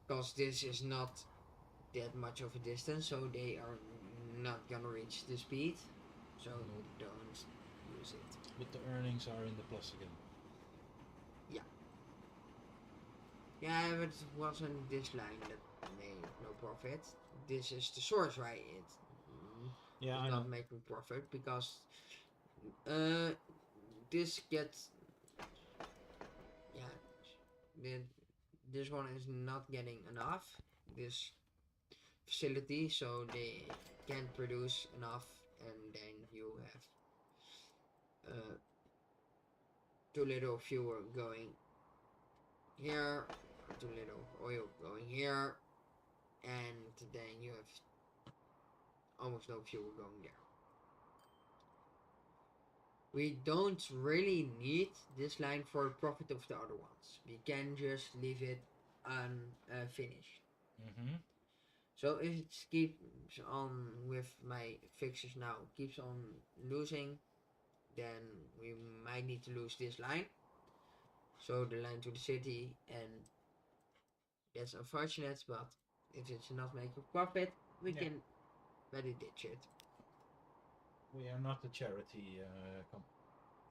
because this is not that much of a distance, so they are not gonna reach the speed, so don't use it. But the earnings are in the plus again. Yeah, but it wasn't this line that made no profit. This is the source, right? It's not making profit because this gets, yeah, this one is not getting enough, this facility, so they can't produce enough, and then you have too little fuel going here, too little oil going here, and then you have almost no fuel going there. We don't really need this line for profit of the other ones. We can just leave it unfinished. So if it keeps on with my fixes now, keeps on losing, then we might need to lose this line. So the line to the city, and that's unfortunate, but if it's not making profit, we can ready ditch it. We are not a charity company.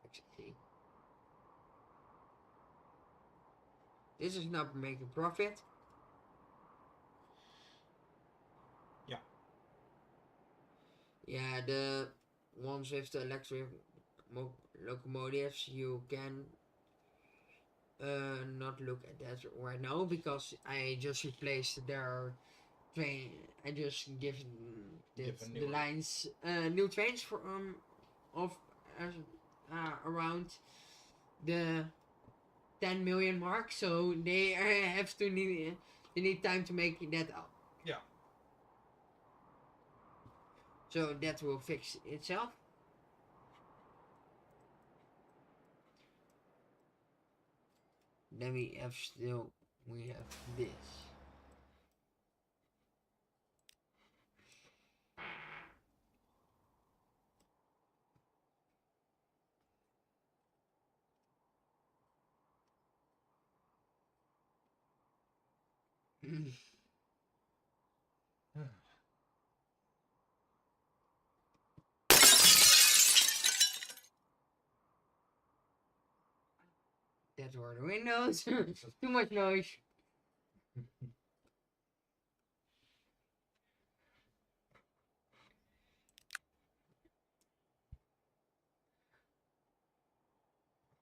Exactly. This is not making profit. Yeah. Yeah, the ones with the electric locomotives, you can not look at that right now, because I just replaced their train. I just give the lines new trains for of around the 10 million mark, so they have to need time to make that up. Yeah. So that will fix itself. Then we have this. That's where the windows. Too much noise.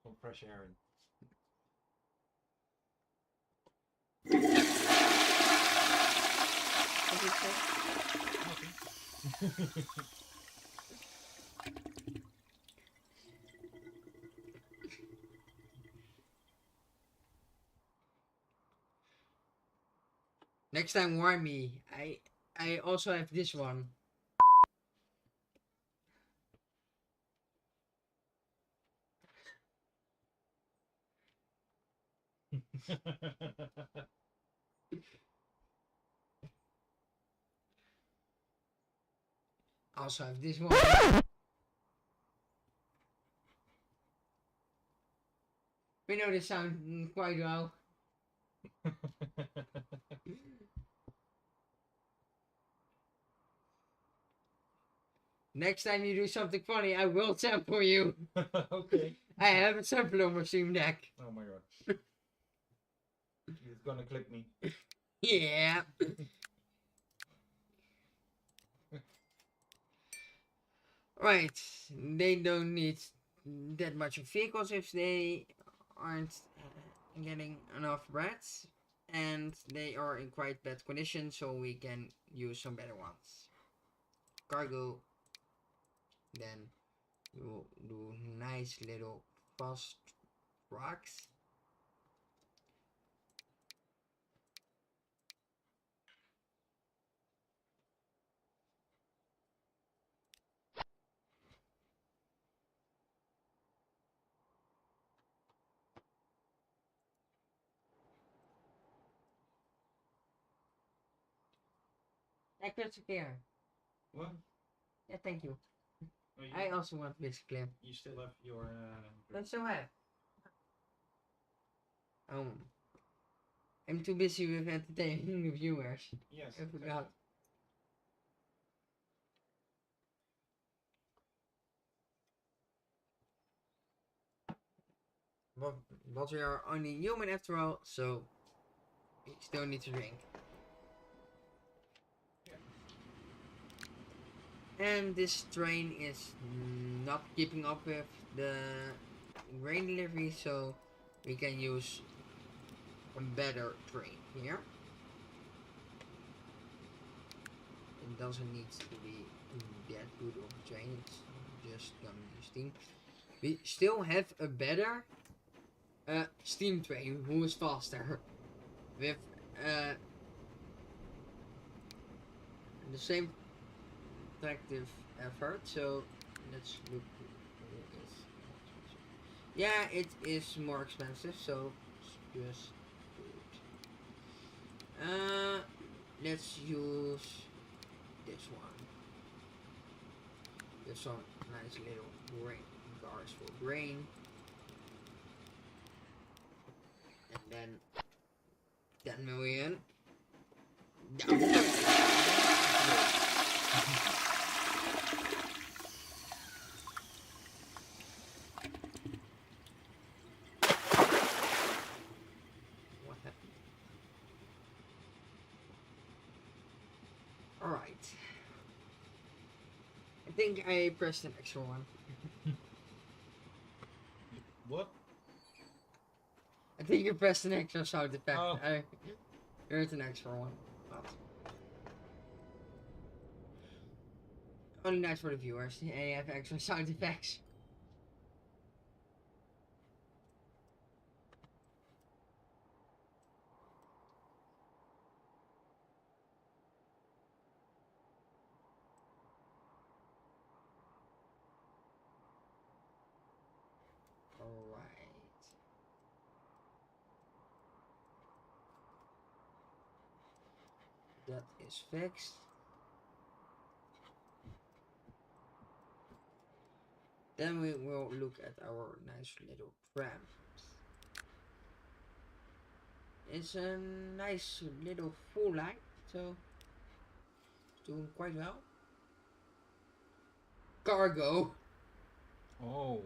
Some fresh air in. Next time warn me. I also have this one. Also have this one. We know this sound quite well. Next time you do something funny, I will sample you. Okay. I have a sample on my Steam Deck. Oh my god. He's gonna clip me. Yeah. Right. They don't need that much of vehicles if they aren't getting enough breads. And they are in quite bad condition, so we can use some better ones. Cargo. Then we will do nice little fast trucks. That cuts clear. What? Yeah, thank you. Oh, I also want this clear. You still have your. That's so bad. I'm too busy with entertaining the viewers. Yes. I forgot. But we are only human after all, so we still need to drink. And this train is not keeping up with the grain delivery, so we can use a better train here. It doesn't need to be that good of a train, it's just gonna use steam. We still have a better steam train who is faster with the same active effort. So let's look. Yeah, it is more expensive, so just let's use this one. There's some nice little grain bars for grain, and then 10 million. What happened? Alright. I think I pressed an extra one. What? I think you pressed an extra sound effect. Oh. I heard an extra one. But only nice for the viewers. I have extra sound effects. Alright. That is fixed. Then we will look at our nice little tram. It's a nice little full line, so it's doing quite well. Cargo. Oh.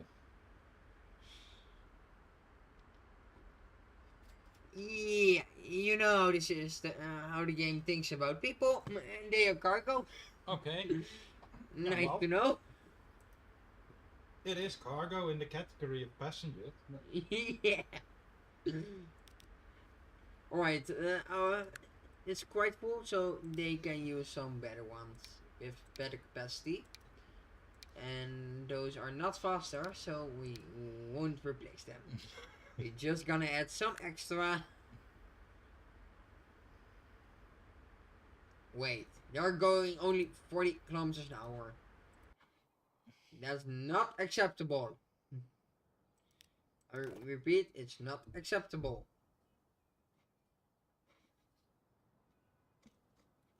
Yeah, you know this is how the game thinks about people, and they are cargo. Okay. Nice well, to know. It is cargo in the category of passenger. Yeah. Alright, it's quite full, so they can use some better ones with better capacity. And those are not faster, so we won't replace them. We're just gonna add some extra. Wait, they're going only 40 kilometers an hour. That's not acceptable. I repeat, it's not acceptable.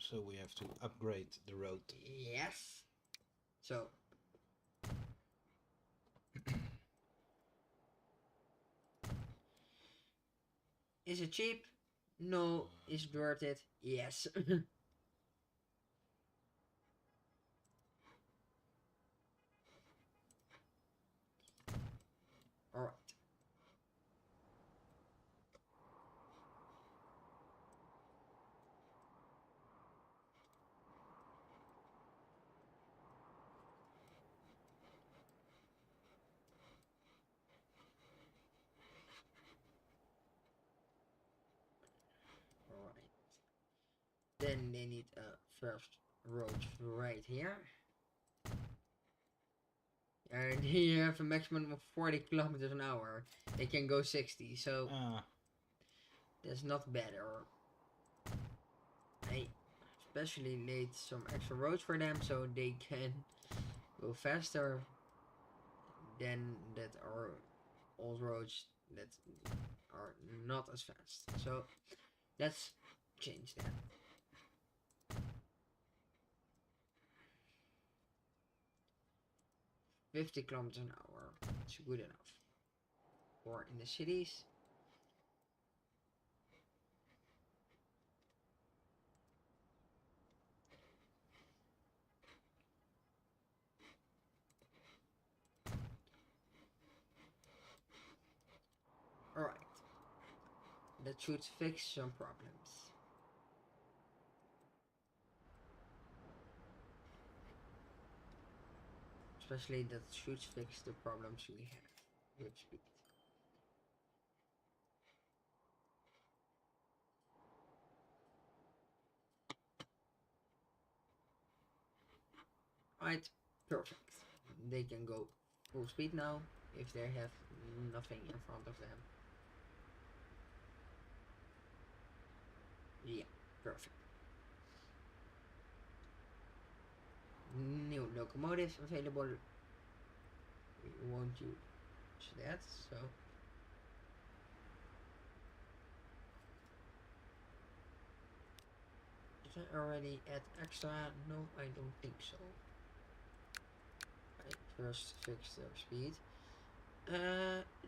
So we have to upgrade the road. Yes. So. Is it cheap? No. Is it worth it? Yes. Alright. Alright. Then they need a first road right here. And here you have a maximum of 40 kilometers an hour. They can go 60, so that's not better. I especially laid some extra roads for them so they can go faster than that are old roads that are not as fast. So let's change that. $50 kilometers an hour. It's good enough. Or in the cities. Alright. That should fix some problems. Especially that should fix the problems we have with speed. Right, perfect. They can go full speed now if they have nothing in front of them. Yeah, perfect. New locomotive available. We won't use that, so. Did I already add extra? No, I don't think so. I first fix their speed.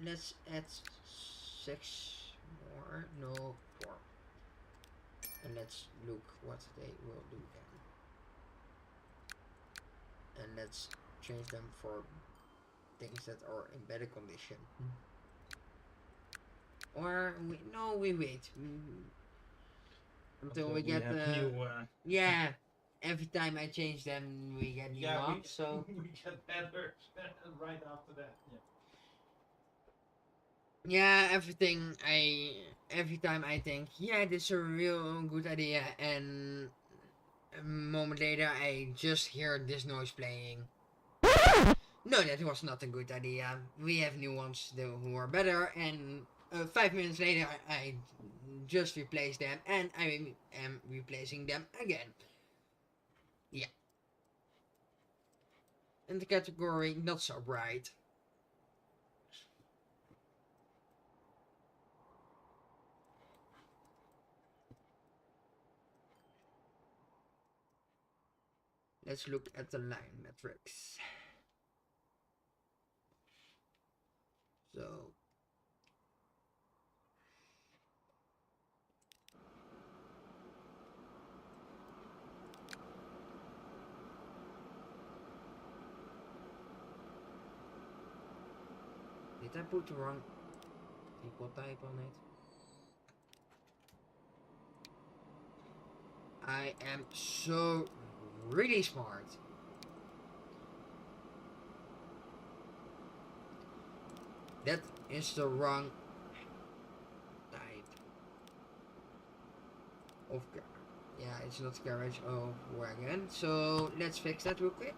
Let's add 6 more. No, 4. And let's look what they will do then. And let's change them for things that are in better condition. Or we wait until we get the yeah. Every time I change them, we get new ones. So we get better right after that. Yeah, every time I think, yeah, this is a real good idea, and a moment later I just hear this noise playing. No, that was not a good idea. We have new ones who are better, and 5 minutes later I just replaced them, and I am replacing them again. Yeah. In the category not so bright. Let's look at the line metrics. So I put the wrong equal type on it? I am so really smart. That is the wrong type of car. Yeah, it's not carriage of wagon. So let's fix that real quick.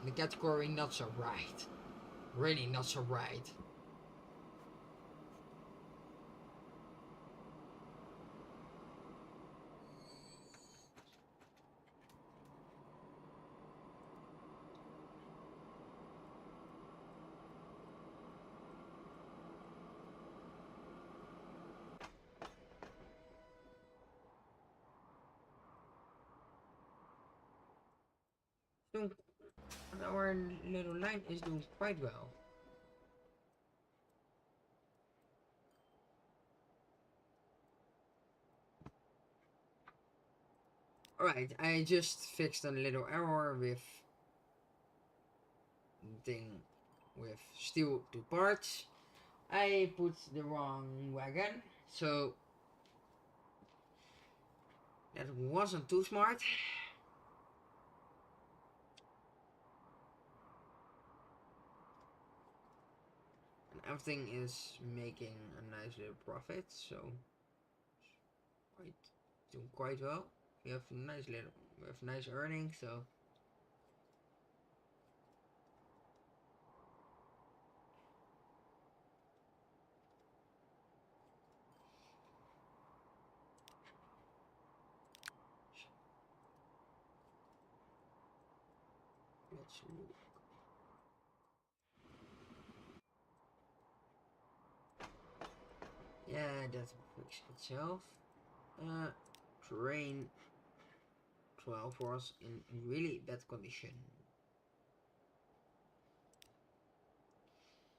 The category not so right. Really not so right. So our little line is doing quite well. Alright, I just fixed a little error with steel 2 parts. I put the wrong wagon, so that wasn't too smart. And everything is making a nice little profit, so doing quite well. We have nice earnings, so let's look. Yeah, that fixed itself. Train 12 was in really bad condition.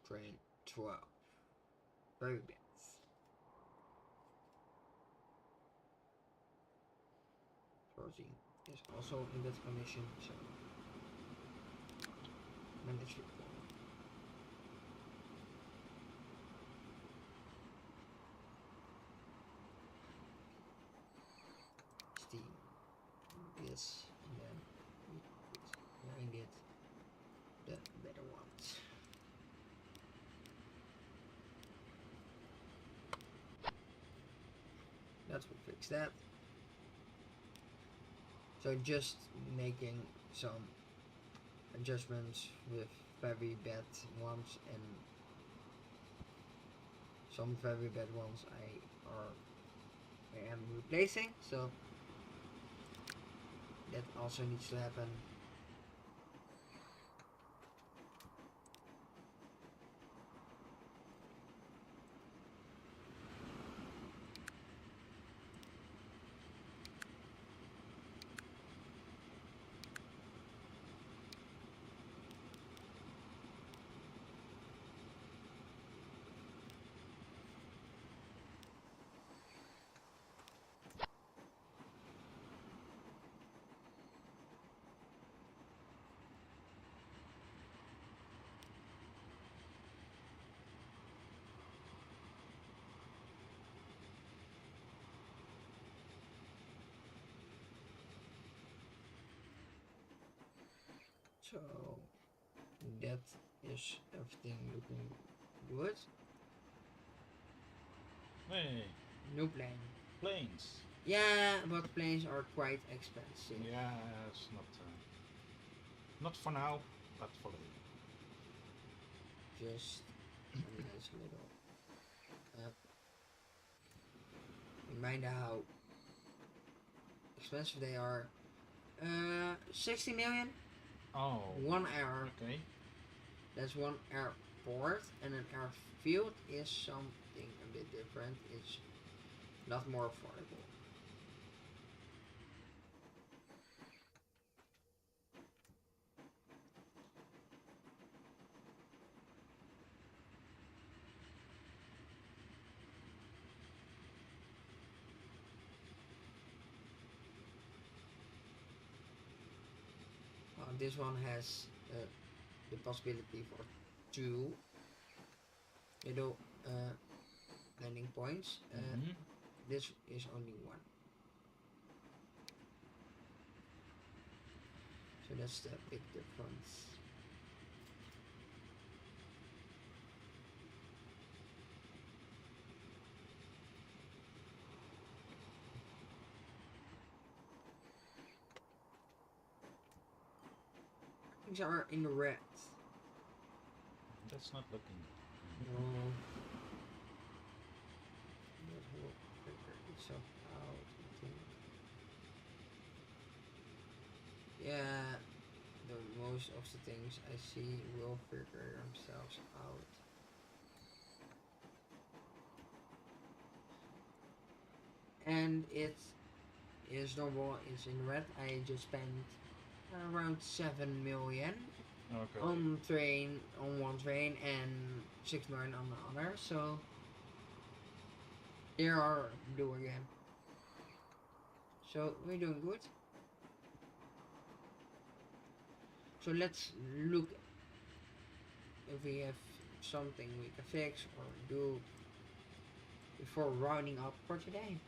Train 12. Very bad. Crossing is also in bad condition, so manage it. Steam. This, and then we put behind it the better ones. That will fix that. So just making some adjustments with very bad ones, and some very bad ones I am replacing, so that also needs to happen. So that is everything looking good. Hey, No plane. planes. Yeah, but planes are quite expensive. Yeah, it's not for now, but for later. Just a nice little. Remind how expensive they are. 60 million. Oh. 1 hour. Okay. That's one airport, and an airfield is something a bit different. It's not more affordable. this one has the possibility for 2 little landing points. This is only 1. So that's the big difference. Things are in the red. That's not looking good. No. That will figure itself out, I think. Yeah, most of the things I see will figure themselves out. And it is normal, it's in red. I just spent around 7 million on one train and 6 million on the other, so they are blue again. So we're doing good. So let's look if we have something we can fix or do before rounding up for today.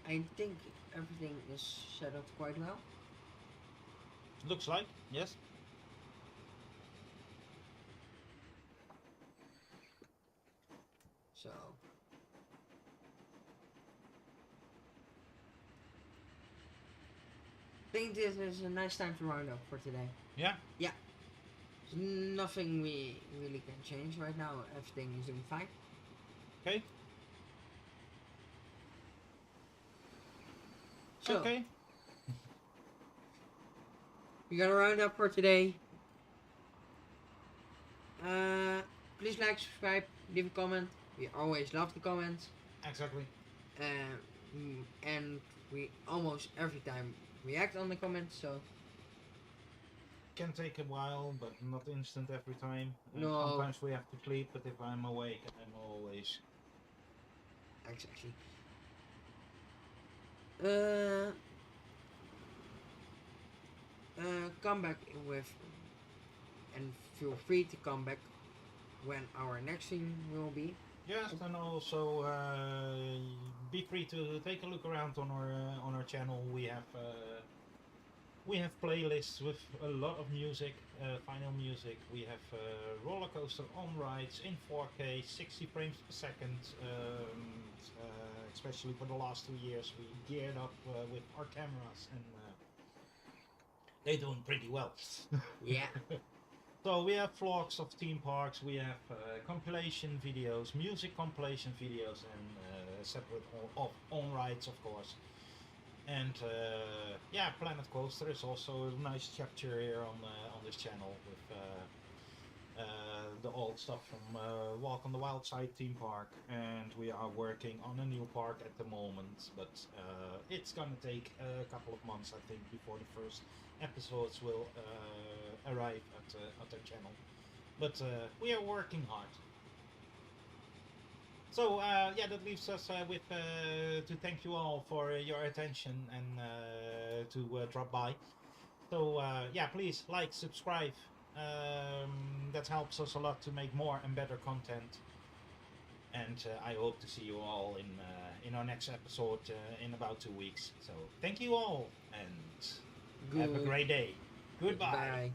I think everything is set up quite well. Looks like, yes. So I think this is a nice time to round up for today. Yeah. Yeah. There's nothing we really can change right now. Everything is doing fine. Okay. So, okay. We got a roundup for today. Please like, subscribe, leave a comment. We always love the comments. Exactly. And we almost every time react on the comments, so can take a while, but not instant every time. No. Sometimes we have to sleep, but if I'm awake, I'm always. Exactly. Come back with, and feel free to come back when our next stream will be. Yes, and also be free to take a look around on our channel. We have playlists with a lot of music, vinyl music. We have roller coaster on rides in 4K, 60 frames per second. Especially for the last 2 years, we geared up with our cameras, and they're doing pretty well. Yeah. So we have vlogs of theme parks, we have compilation videos, music compilation videos, and separate on rides, of course. And yeah, Planet Coaster is also a nice chapter here on this channel with the old stuff from Walk on the Wild Side theme park, and we are working on a new park at the moment, but it's gonna take a couple of months, I think, before the first episodes will arrive at the channel. But we are working hard. So yeah, that leaves us with to thank you all for your attention and to drop by. So yeah, please like, subscribe. That helps us a lot to make more and better content. And I hope to see you all in our next episode in about 2 weeks. So thank you all, and have a great day. Goodbye. Goodbye.